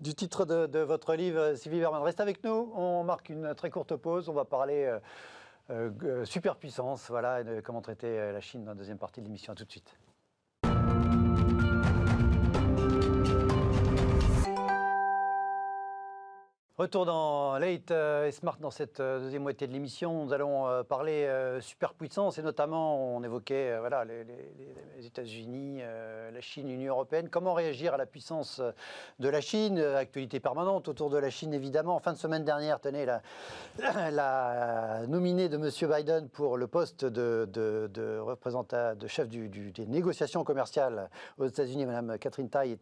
A: du titre de votre livre, Sylvie Berman. Reste avec nous, on marque une très courte pause, on va parler superpuissance, voilà, et de comment traiter la Chine dans la deuxième partie de l'émission. À tout de suite. Retour dans Late et Smart dans cette deuxième moitié de l'émission. Nous allons parler superpuissance, et notamment on évoquait voilà, les États-Unis, la Chine, l'Union européenne. Comment réagir à la puissance de la Chine? Actualité permanente autour de la Chine évidemment. En fin de semaine dernière, tenez, la nominée de M. Biden pour le poste de représentant, de chef des négociations commerciales aux États-Unis, Mme Katherine Tai,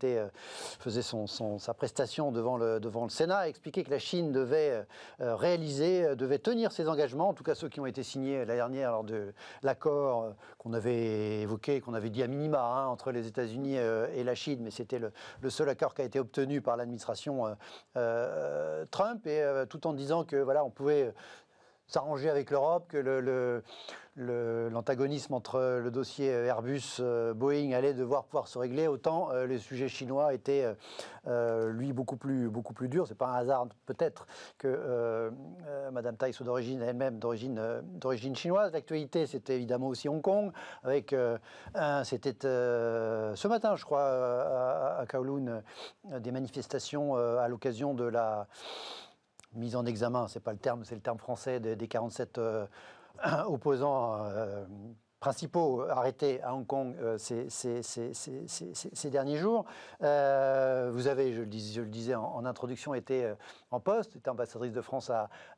A: faisait sa prestation devant le Sénat, expliquait que la Chine devait devait tenir ses engagements, en tout cas ceux qui ont été signés l'année dernière lors de l'accord qu'on avait évoqué, qu'on avait dit à minima entre les États-Unis et la Chine, mais c'était le seul accord qui a été obtenu par l'administration Trump, et tout en disant que voilà, on pouvait s'arranger avec l'Europe, que l'antagonisme entre le dossier Airbus-Boeing allait pouvoir se régler, autant les sujets chinois étaient, lui, beaucoup plus durs. C'est pas un hasard, peut-être, que Madame Tai soit elle-même d'origine chinoise. L'actualité, c'était évidemment aussi Hong Kong, avec, c'était ce matin, je crois, à Kowloon, des manifestations à l'occasion de la mise en examen, c'est pas le terme, c'est le terme français, des 47 opposants principaux arrêtés à Hong Kong ces derniers jours. Vous avez, je le disais en introduction, été en poste, été ambassadrice de France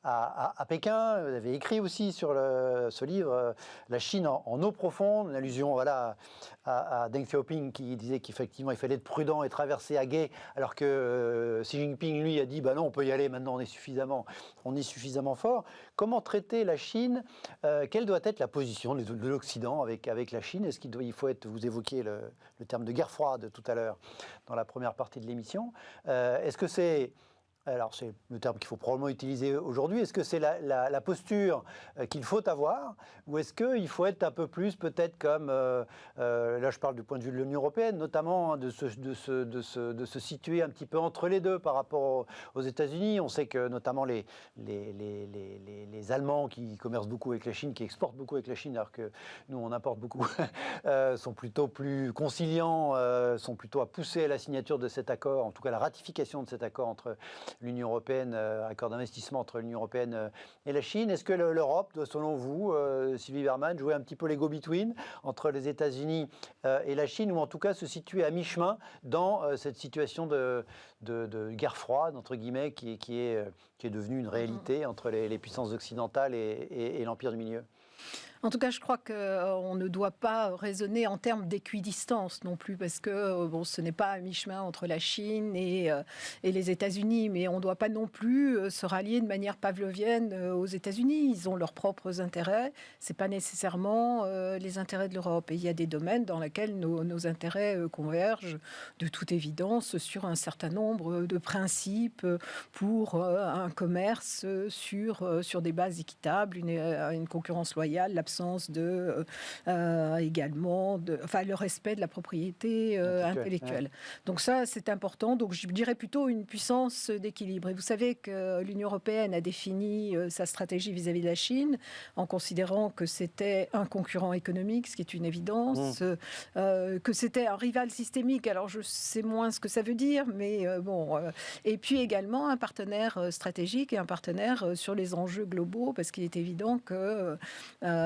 A: à Pékin. Vous avez écrit aussi sur ce livre La Chine en eau profonde, une allusion voilà, à Deng Xiaoping qui disait qu'effectivement il fallait être prudent et traverser à gué, alors que Xi Jinping lui a dit bah non, on peut y aller maintenant, on est suffisamment fort. Comment traiter la Chine? Quelle doit être la position de l'Occident avec la Chine? Est-ce qu'il faut être, vous évoquiez le terme de guerre froide tout à l'heure dans la première partie de l'émission, est-ce que c'est... Alors, c'est le terme qu'il faut probablement utiliser aujourd'hui. Est-ce que c'est la posture qu'il faut avoir, ou est-ce qu'il faut être un peu plus, peut-être comme, là je parle du point de vue de l'Union européenne, notamment de se situer un petit peu entre les deux par rapport aux États-Unis. On sait que notamment les Allemands qui commercent beaucoup avec la Chine, qui exportent beaucoup avec la Chine, alors que nous on importe beaucoup, sont plutôt plus conciliants, sont plutôt à pousser à la signature de cet accord, en tout cas la ratification de cet accord entre l'Union européenne, accord d'investissement entre l'Union européenne et la Chine. Est-ce que l'Europe doit, selon vous, Sylvie Bermann, jouer un petit peu les go-between entre les États-Unis et la Chine, ou en tout cas se situer à mi-chemin dans cette situation de guerre froide, entre guillemets, qui est devenue une réalité entre les puissances occidentales et l'Empire du Milieu?
B: En tout cas, je crois qu'on ne doit pas raisonner en termes d'équidistance non plus, parce que ce n'est pas à mi-chemin entre la Chine et les États-Unis, mais on ne doit pas non plus se rallier de manière pavlovienne aux États-Unis. Ils ont leurs propres intérêts, ce n'est pas nécessairement les intérêts de l'Europe. Et il y a des domaines dans lesquels nos intérêts convergent de toute évidence sur un certain nombre de principes pour un commerce sur des bases équitables, une concurrence loyale, l'absence également le respect de la propriété intellectuelle. Ouais. Donc ça, c'est important. Donc je dirais plutôt une puissance d'équilibre. Et vous savez que l'Union européenne a défini sa stratégie vis-à-vis de la Chine en considérant que c'était un concurrent économique, ce qui est une évidence, que c'était un rival systémique. Alors je sais moins ce que ça veut dire, mais et puis également un partenaire stratégique et un partenaire sur les enjeux globaux, parce qu'il est évident que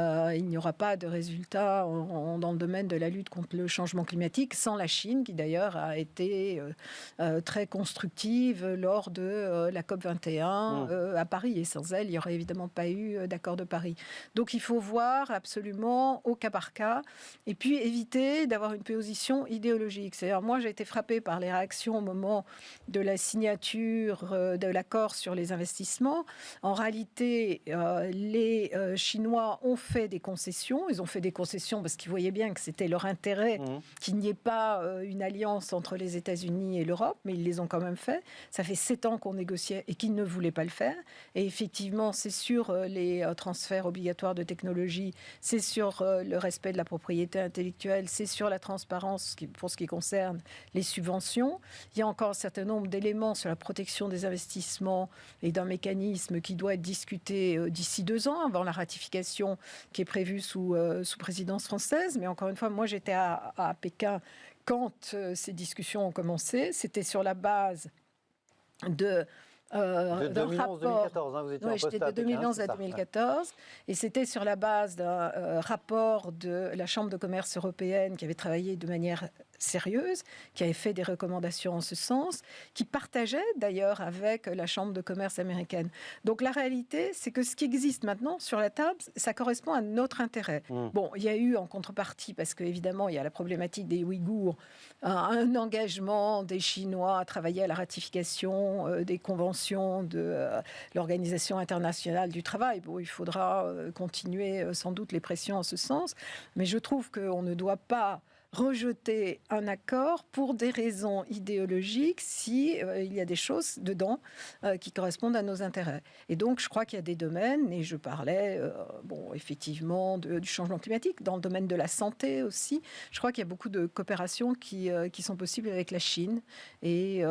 B: il n'y aura pas de résultats dans le domaine de la lutte contre le changement climatique sans la Chine, qui d'ailleurs a été très constructive lors de la COP21 à Paris. Et sans elle, il n'y aurait évidemment pas eu d'accord de Paris. Donc il faut voir absolument au cas par cas et puis éviter d'avoir une position idéologique. C'est-à-dire, moi, j'ai été frappée par les réactions au moment de la signature de l'accord sur les investissements. En réalité, les Chinois ont fait des concessions. Ils ont fait des concessions parce qu'ils voyaient bien que c'était leur intérêt qu'il n'y ait pas une alliance entre les États-Unis et l'Europe, mais ils les ont quand même fait. Ça fait 7 ans qu'on négociait et qu'ils ne voulaient pas le faire. Et effectivement, c'est sur les transferts obligatoires de technologie, c'est sur le respect de la propriété intellectuelle, c'est sur la transparence pour ce qui concerne les subventions. Il y a encore un certain nombre d'éléments sur la protection des investissements et d'un mécanisme qui doit être discuté d'ici 2 ans, avant la ratification qui est prévu sous présidence française. Mais encore une fois, moi j'étais à Pékin quand ces discussions ont commencé. C'était sur la base de
A: 2011-2014, vous étiez en poste
B: j'étais de 2011 à 2014, et c'était sur la base d'un rapport de la Chambre de commerce européenne qui avait travaillé de manière sérieuse, qui avait fait des recommandations en ce sens, qui partageait d'ailleurs avec la Chambre de commerce américaine. Donc la réalité, c'est que ce qui existe maintenant sur la table, ça correspond à notre intérêt. Bon, il y a eu en contrepartie, parce qu'évidemment, il y a la problématique des Ouïghours, un engagement des Chinois à travailler à la ratification des conventions de l'Organisation internationale du travail. Bon, il faudra continuer sans doute les pressions en ce sens, mais je trouve qu'on ne doit pas rejeter un accord pour des raisons idéologiques si il y a des choses dedans qui correspondent à nos intérêts. Et donc, je crois qu'il y a des domaines, et je parlais, effectivement, du changement climatique, dans le domaine de la santé aussi. Je crois qu'il y a beaucoup de coopérations qui sont possibles avec la Chine. Et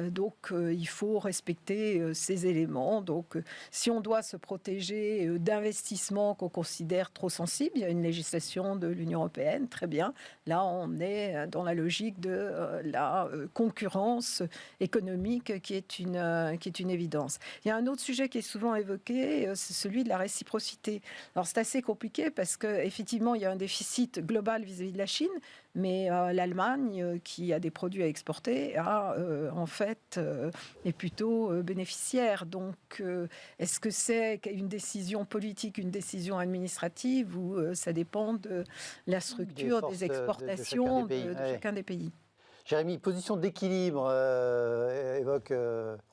B: donc, il faut respecter ces éléments. Donc, si on doit se protéger d'investissements qu'on considère trop sensibles, il y a une législation de l'Union européenne, très bien. Là, on est dans la logique de la concurrence économique qui est une évidence. Il y a un autre sujet qui est souvent évoqué, c'est celui de la réciprocité. Alors c'est assez compliqué parce qu'effectivement, il y a un déficit global vis-à-vis de la Chine, mais l'Allemagne, qui a des produits à exporter, est plutôt bénéficiaire. Donc, est-ce que c'est une décision politique, une décision administrative, ou ça dépend de la structure des exportations de chacun des pays?
A: Jérémy, position d'équilibre,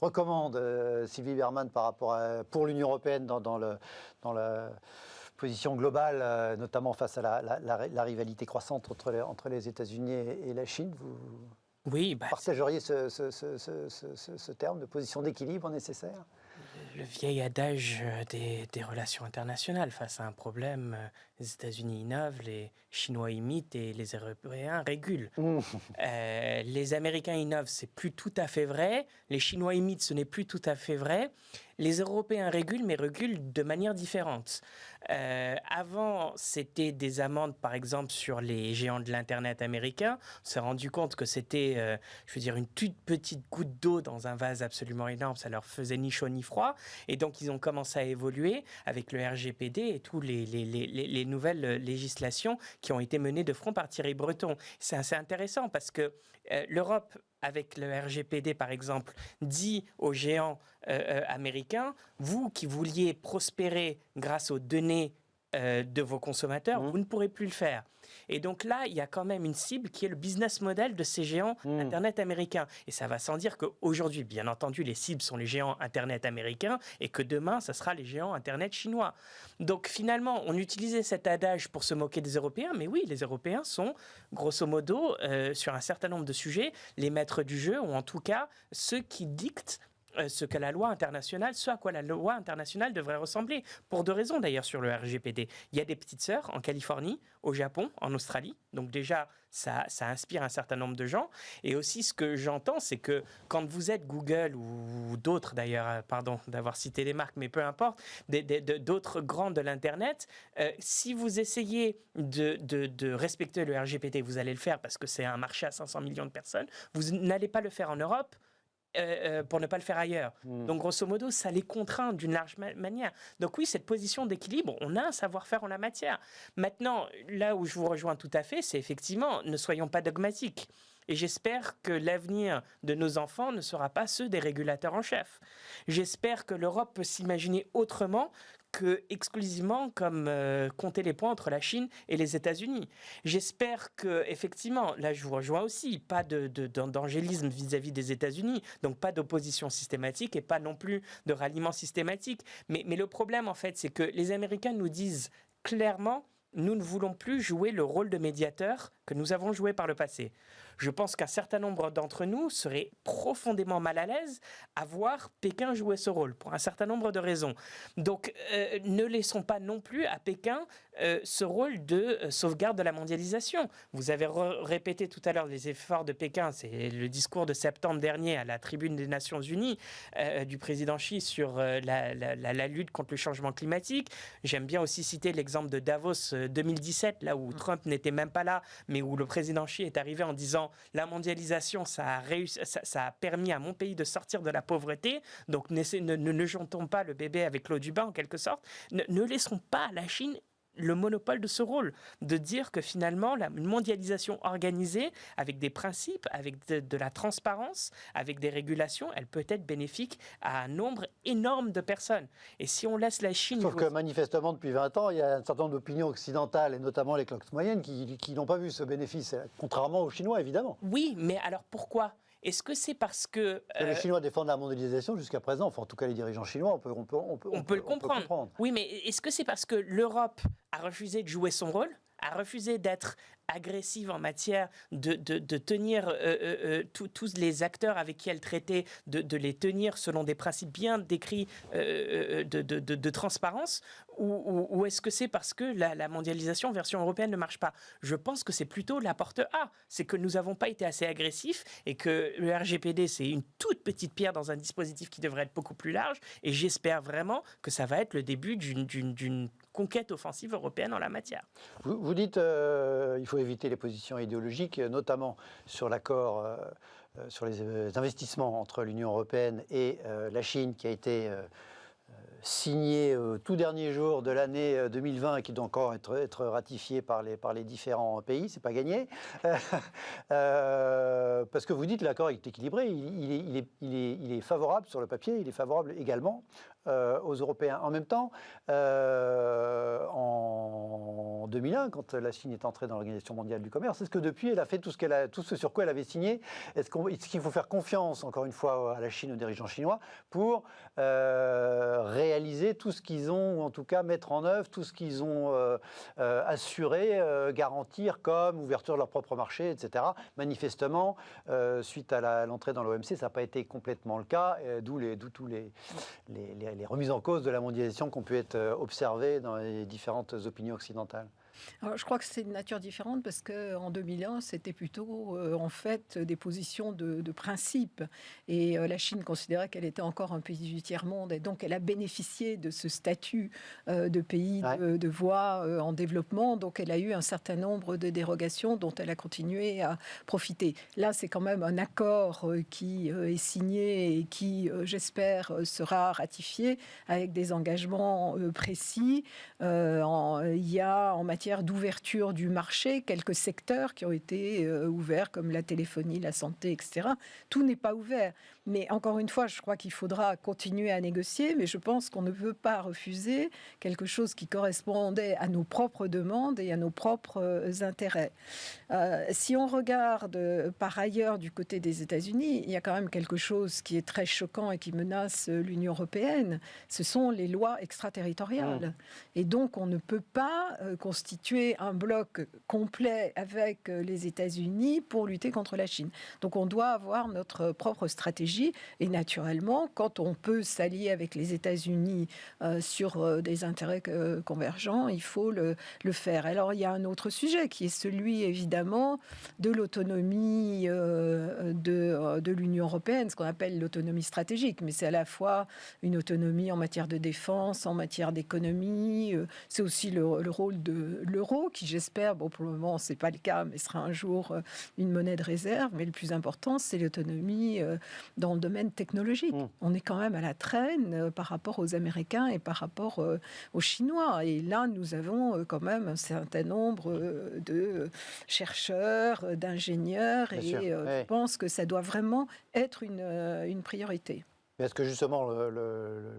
A: recommande Sylvie Bermann par rapport pour l'Union européenne dans la position globale, notamment face à la rivalité croissante entre les États-Unis et la Chine. Vous partageriez ce terme de position d'équilibre nécessaire?
C: Le vieil adage des relations internationales. Face à un problème, les États-Unis innovent, les Chinois imitent et les Européens régulent. Les Américains innovent, c'est plus tout à fait vrai. Les Chinois imitent, ce n'est plus tout à fait vrai. Les Européens régulent, mais régulent de manière différente. Avant, c'était des amendes, par exemple, sur les géants de l'Internet américains. On s'est rendu compte que c'était, une toute petite goutte d'eau dans un vase absolument énorme. Ça leur faisait ni chaud ni froid. Et donc, ils ont commencé à évoluer avec le RGPD et toutes les nouvelles législations qui ont été menées de front par Thierry Breton. C'est assez intéressant parce que l'Europe, avec le RGPD par exemple, dit aux géants américains, vous qui vouliez prospérer grâce aux données de vos consommateurs, vous ne pourrez plus le faire. Et donc là, il y a quand même une cible qui est le business model de ces géants Internet américains. Et ça va sans dire qu'aujourd'hui, bien entendu, les cibles sont les géants Internet américains et que demain, ça sera les géants Internet chinois. Donc finalement, on utilisait cet adage pour se moquer des Européens, mais oui, les Européens sont, grosso modo, sur un certain nombre de sujets, les maîtres du jeu, ou en tout cas, ceux qui dictent ce que la loi internationale, ce à quoi la loi internationale devrait ressembler. Pour deux raisons d'ailleurs sur le RGPD. Il y a des petites sœurs en Californie, au Japon, en Australie. Donc déjà, ça inspire un certain nombre de gens. Et aussi, ce que j'entends, c'est que quand vous êtes Google ou d'autres d'ailleurs, pardon d'avoir cité des marques, mais peu importe, d'autres grands de l'Internet, si vous essayez de respecter le RGPD, vous allez le faire parce que c'est un marché à 500 millions de personnes, vous n'allez pas le faire en Europe, pour ne pas le faire ailleurs. Donc, grosso modo, ça les contraint d'une large manière. Donc oui, cette position d'équilibre, on a un savoir-faire en la matière. Maintenant, là où je vous rejoins tout à fait, c'est effectivement, ne soyons pas dogmatiques. Et j'espère que l'avenir de nos enfants ne sera pas ceux des régulateurs en chef. J'espère que l'Europe peut s'imaginer autrement que exclusivement comme compter les points entre la Chine et les États-Unis. J'espère que, effectivement, là je vous rejoins aussi, pas d'angélisme vis-à-vis des États-Unis, donc pas d'opposition systématique et pas non plus de ralliement systématique. Mais le problème, en fait, c'est que les Américains nous disent clairement, nous ne voulons plus jouer le rôle de médiateur que nous avons joué par le passé. Je pense qu'un certain nombre d'entre nous seraient profondément mal à l'aise à voir Pékin jouer ce rôle, pour un certain nombre de raisons. Donc, ne laissons pas non plus à Pékin ce rôle de sauvegarde de la mondialisation. Vous avez répété tout à l'heure les efforts de Pékin, c'est le discours de septembre dernier à la tribune des Nations Unies du président Xi sur la lutte contre le changement climatique. J'aime bien aussi citer l'exemple de Davos 2017, là où Trump n'était même pas là, mais où le président Xi est arrivé en disant la mondialisation, ça a permis à mon pays de sortir de la pauvreté, donc ne jetons pas le bébé avec l'eau du bain en quelque sorte. Ne laissons pas la Chine le monopole de ce rôle, de dire que finalement, une mondialisation organisée, avec des principes, avec de la transparence, avec des régulations, elle peut être bénéfique à un nombre énorme de personnes. Et si on laisse la Chine...
A: Sauf que manifestement, depuis 20 ans, il y a un certain nombre d'opinions occidentales, et notamment les classes moyennes, qui n'ont pas vu ce bénéfice, contrairement aux Chinois, évidemment.
C: Oui, mais alors pourquoi ? Est-ce que c'est parce que...
A: Les Chinois défendent la mondialisation jusqu'à présent, enfin en tout cas les dirigeants chinois, on peut le comprendre.
C: Oui, mais est-ce que c'est parce que l'Europe a refusé de jouer son rôle, a refusé d'être agressive en matière de tenir tous les acteurs avec qui elle traitait, de les tenir selon des principes bien décrits de transparence, ou est-ce que c'est parce que la mondialisation version européenne ne marche pas? Je pense que c'est plutôt la porte A, c'est que nous n'avons pas été assez agressifs et que le RGPD, c'est une toute petite pierre dans un dispositif qui devrait être beaucoup plus large, et j'espère vraiment que ça va être le début d'une conquête offensive européenne en la matière.
A: Vous dites il faut éviter les positions idéologiques, notamment sur l'accord sur les investissements entre l'Union européenne et la Chine qui a été signé au tout dernier jour de l'année 2020 et qui doit encore être ratifié par les différents pays, c'est pas gagné. Parce que vous dites l'accord est équilibré, il est favorable sur le papier, il est favorable également aux Européens. En même temps, en 2001, quand la Chine est entrée dans l'Organisation mondiale du commerce, est-ce que depuis elle a fait tout ce sur quoi elle avait signé? Est-ce qu'il faut faire confiance, encore une fois, à la Chine, aux dirigeants chinois, pour réaliser tout ce qu'ils ont, ou en tout cas mettre en œuvre tout ce qu'ils ont assuré, garantir comme ouverture de leur propre marché, etc. Manifestement, suite à l'entrée dans l'OMC, ça n'a pas été complètement le cas, d'où tous les remises en cause de la mondialisation qui ont pu être observées dans les différentes opinions occidentales.
B: Alors, je crois que c'est de nature différente parce qu'en 2001, c'était plutôt en fait des positions de principe. Et la Chine considérait qu'elle était encore un pays du tiers-monde et donc elle a bénéficié de ce statut de pays de voie en développement. Donc elle a eu un certain nombre de dérogations dont elle a continué à profiter. Là, c'est quand même un accord qui est signé et qui, j'espère, sera ratifié avec des engagements précis. Il y a en matière d'ouverture du marché quelques secteurs qui ont été ouverts comme la téléphonie, la santé, etc. Tout n'est pas ouvert. Mais encore une fois, je crois qu'il faudra continuer à négocier, mais je pense qu'on ne peut pas refuser quelque chose qui correspondait à nos propres demandes et à nos propres intérêts. Si on regarde par ailleurs du côté des États-Unis, il y a quand même quelque chose qui est très choquant et qui menace l'Union européenne. Ce sont les lois extraterritoriales. Et donc, on ne peut pas constituer un bloc complet avec les États-Unis pour lutter contre la Chine. Donc, on doit avoir notre propre stratégie. Et naturellement, quand on peut s'allier avec les États-Unis sur des intérêts convergents, il faut le faire. Alors, il y a un autre sujet qui est celui, évidemment, de l'autonomie de l'Union européenne, ce qu'on appelle l'autonomie stratégique. Mais c'est à la fois une autonomie en matière de défense, en matière d'économie. C'est aussi le rôle de l'euro, qui, j'espère, bon, pour le moment, ce n'est pas le cas, mais sera un jour une monnaie de réserve. Mais le plus important, c'est l'autonomie dans le domaine technologique. On est quand même à la traîne par rapport aux Américains et par rapport aux Chinois. Et là, nous avons quand même un certain nombre de chercheurs, d'ingénieurs, et je pense que ça doit vraiment être une priorité.
A: Est-ce que justement,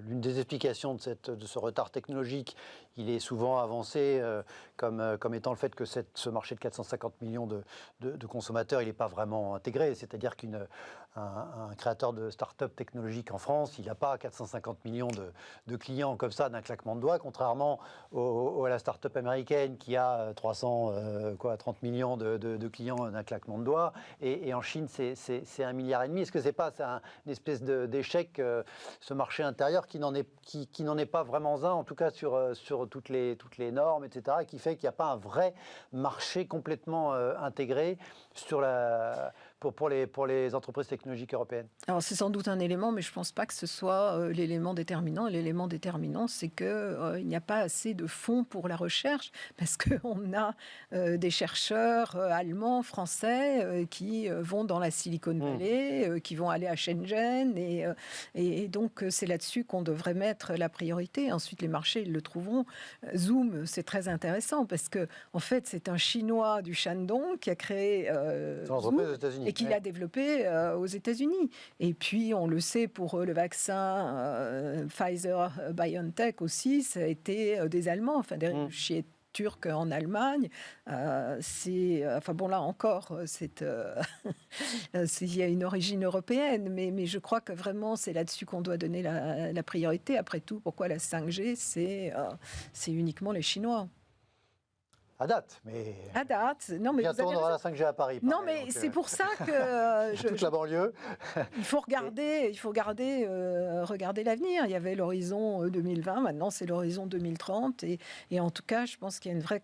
A: l'une des explications de ce retard technologique, il est souvent avancé comme étant le fait que ce marché de 450 millions de consommateurs, il n'est pas vraiment intégré. C'est-à-dire qu'un créateur de start-up technologique en France, il n'a pas 450 millions de clients comme ça d'un claquement de doigts, contrairement à la start-up américaine qui a 30 millions de clients d'un claquement de doigts. Et en Chine, c'est 1,5 milliard. Est-ce que c'est pas une espèce d'échec, ce marché intérieur qui n'en est pas vraiment un, en tout cas sur toutes les normes, etc., qui fait qu'il n'y a pas un vrai marché complètement intégré pour les entreprises technologiques européennes? Alors,
B: c'est sans doute un élément, mais je ne pense pas que ce soit l'élément déterminant. L'élément déterminant, c'est qu'il n'y a pas assez de fonds pour la recherche, parce qu'on a des chercheurs allemands, français, qui vont dans la Silicon Valley, qui vont aller à Shenzhen, et donc c'est là-dessus qu'on devrait mettre la priorité. Ensuite, les marchés, ils le trouveront. Zoom, c'est très intéressant, parce que en fait, c'est un Chinois du Shandong qui a créé Zoom, et qui l'a développé aux États-Unis. Et puis, on le sait, pour le vaccin Pfizer-BioNTech aussi, ça a été des Allemands, enfin des chiés turcs en Allemagne. Enfin bon, là encore, il y a une origine européenne, mais je crois que vraiment, c'est là-dessus qu'on doit donner la priorité. Après tout, pourquoi la 5G, c'est uniquement les Chinois.
A: À date, mais...
B: À date. Non, mais
A: bientôt, on aura la 5G à Paris.
B: Non, mais c'est pour ça que...
A: toute la banlieue.
B: Il faut regarder l'avenir. Il y avait l'horizon 2020, maintenant c'est l'horizon 2030. Et en tout cas, je pense qu'il y a une vraie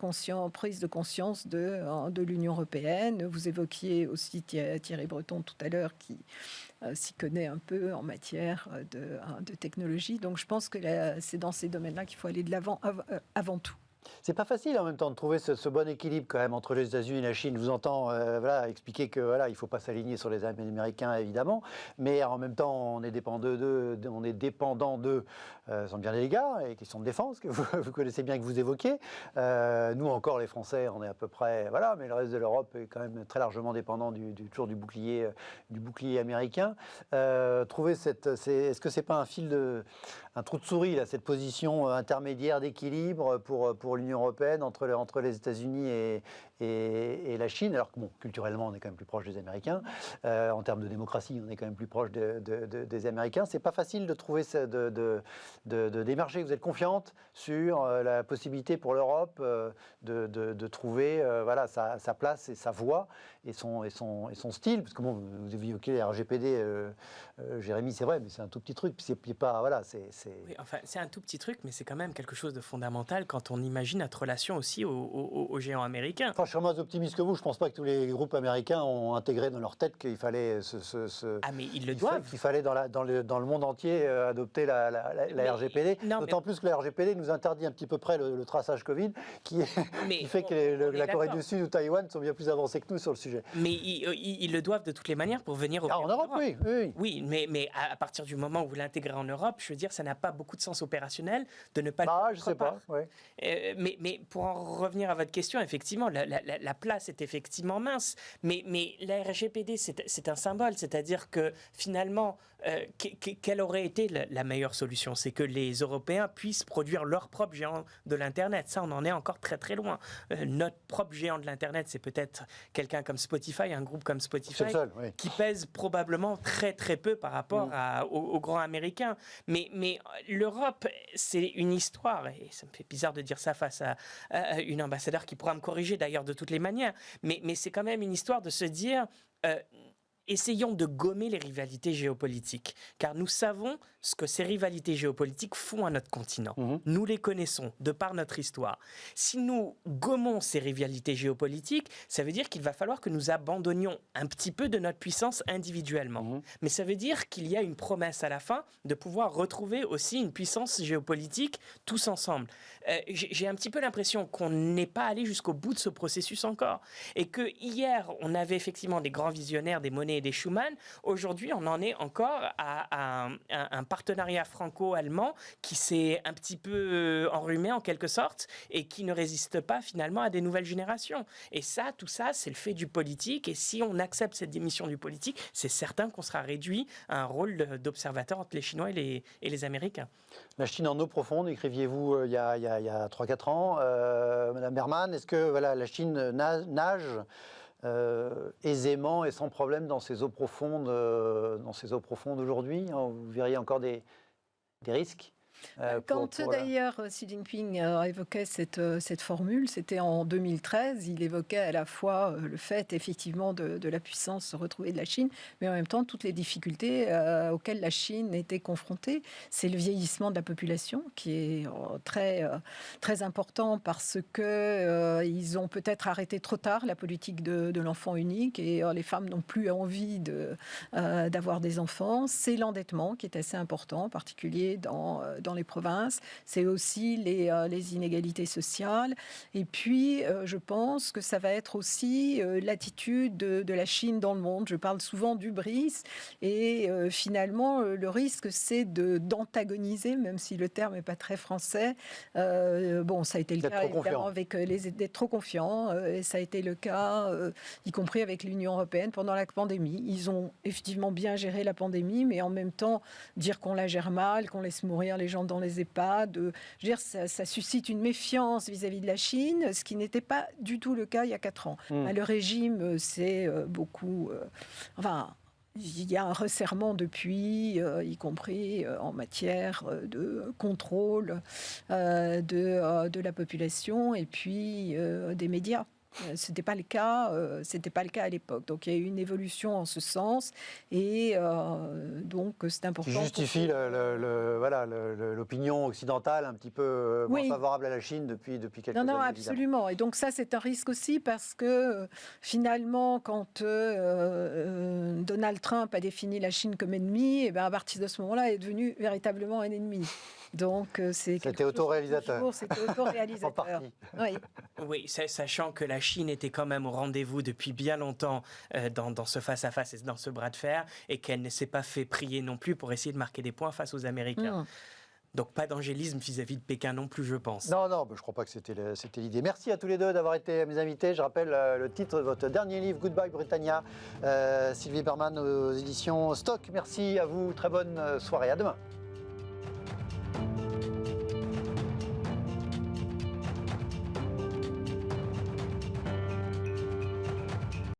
B: prise de conscience de l'Union européenne. Vous évoquiez aussi Thierry Breton tout à l'heure, qui s'y connaît un peu en matière de technologie. Donc je pense que c'est dans ces domaines-là qu'il faut aller de l'avant avant tout.
A: C'est pas facile en même temps de trouver ce bon équilibre quand même entre les États-Unis et la Chine. Je vous entends expliquer que il ne faut pas s'aligner sur les Américains évidemment, mais en même temps on est dépendant d'eux, sont bien des dégâts et questions de défense que vous connaissez bien, que vous évoquez. Nous encore les Français, on est à peu près mais le reste de l'Europe est quand même très largement dépendant toujours du bouclier américain. Est-ce que c'est pas un trou de souris là, cette position intermédiaire d'équilibre pour l'Union européenne entre les États-Unis et la Chine, alors que culturellement on est quand même plus proche des Américains, en termes de démocratie on est quand même plus proche des Américains. C'est pas facile de trouver d'émerger. Vous êtes confiante sur la possibilité pour l'Europe de trouver sa place et sa voix et son style, parce que vous évoquez les RGPD, Jérémy, c'est vrai, mais c'est un tout petit truc. C'est pas
C: Oui, enfin, c'est un tout petit truc, mais c'est quand même quelque chose de fondamental quand on imagine imagine notre relation aussi aux géants américains.
A: Enfin, je suis moins optimiste que vous. Je ne pense pas que tous les groupes américains ont intégré dans leur tête qu'il fallait
C: Ah, mais ils le doivent.
A: qu'il fallait dans le monde entier adopter la RGPD. D'autant plus que la RGPD nous interdit un petit peu près le traçage Covid, qui fait que la Corée du Sud ou Taïwan sont bien plus avancés que nous sur le sujet.
C: Mais ils le doivent de toutes les manières pour venir
A: en Europe, oui.
C: Oui, mais à partir du moment où vous l'intégrez en Europe, je veux dire, ça n'a pas beaucoup de sens opérationnel de ne pas le faire.
A: Je ne sais pas. Ouais.
C: Mais pour en revenir à votre question, effectivement, la place est effectivement mince. Mais la RGPD, c'est un symbole. C'est-à-dire que finalement, quelle aurait été la meilleure solution? C'est que les Européens puissent produire leur propre géant de l'Internet. Ça, on en est encore très très loin. Notre propre géant de l'Internet, c'est peut-être quelqu'un comme Spotify, un groupe comme Spotify, qui pèse probablement très très peu par rapport aux grands américains. Mais l'Europe, c'est une histoire, et ça me fait bizarre de dire ça face à une ambassadeur qui pourra me corriger d'ailleurs de toutes les manières, mais c'est quand même une histoire de se dire... essayons de gommer les rivalités géopolitiques, car nous savons ce que ces rivalités géopolitiques font à notre continent. Nous les connaissons de par notre histoire. Si nous gommons ces rivalités géopolitiques, ça veut dire qu'il va falloir que nous abandonnions un petit peu de notre puissance individuellement. Mais ça veut dire qu'il y a une promesse à la fin de pouvoir retrouver aussi une puissance géopolitique tous ensemble. J'ai un petit peu l'impression qu'on n'est pas allé jusqu'au bout de ce processus encore. Et que hier, on avait effectivement des grands visionnaires, des Monnet et des Schuman. Aujourd'hui, on en est encore à un partenariat franco-allemand qui s'est un petit peu enrhumé en quelque sorte et qui ne résiste pas finalement à des nouvelles générations. Et ça, tout ça, c'est le fait du politique. Et si on accepte cette démission du politique, c'est certain qu'on sera réduit à un rôle d'observateur entre les Chinois et les Américains.
A: La Chine en eau profonde, écriviez-vous il y a 3-4 ans. Madame Berman, est-ce que la Chine nage aisément et sans problème dans ces eaux profondes, aujourd'hui? Vous verriez encore des risques?
B: Quand d'ailleurs Xi Jinping évoquait cette formule, c'était en 2013, il évoquait à la fois le fait effectivement de la puissance retrouvée de la Chine, mais en même temps toutes les difficultés auxquelles la Chine était confrontée. C'est le vieillissement de la population qui est très important parce que ils ont peut-être arrêté trop tard la politique de l'enfant unique et les femmes n'ont plus envie d'avoir des enfants. C'est l'endettement qui est assez important, en particulier dans les provinces, c'est aussi les inégalités sociales. Et puis, je pense que ça va être aussi l'attitude de la Chine dans le monde. Je parle souvent d'hubris et finalement, le risque, c'est d'antagoniser, même si le terme n'est pas très français. Ça a été le cas évidemment d'être trop confiant, et ça a été le cas, y compris avec l'Union européenne pendant la pandémie. Ils ont effectivement bien géré la pandémie, mais en même temps, dire qu'on la gère mal, qu'on laisse mourir les gens dans les EHPAD, je veux dire, ça suscite une méfiance vis-à-vis de la Chine, ce qui n'était pas du tout le cas il y a 4 ans. Le régime, c'est beaucoup... il y a un resserrement depuis, y compris en matière de contrôle de la population et puis des médias. C'était pas le cas à l'époque. Donc il y a eu une évolution en ce sens et donc c'est important.
A: Qui justifie l'opinion occidentale un petit peu moins favorable à la Chine depuis quelques années.
B: Non, absolument. Et donc ça c'est un risque aussi parce que finalement quand Donald Trump a défini la Chine comme ennemie, et à partir de ce moment-là, elle est devenue véritablement un ennemi. Donc
A: c'était autoréalisateur.
B: C'était autoréalisateur.
A: En partie.
C: Oui, sachant que la Chine était quand même au rendez-vous depuis bien longtemps dans ce face-à-face et dans ce bras de fer, et qu'elle ne s'est pas fait prier non plus pour essayer de marquer des points face aux Américains. Donc pas d'angélisme vis-à-vis de Pékin non plus, je pense.
A: Non, je ne crois pas que c'était l'idée. Merci à tous les deux d'avoir été mes invités. Je rappelle le titre de votre dernier livre, Goodbye Britannia, Sylvie Berman aux éditions Stock. Merci à vous, très bonne soirée, à demain.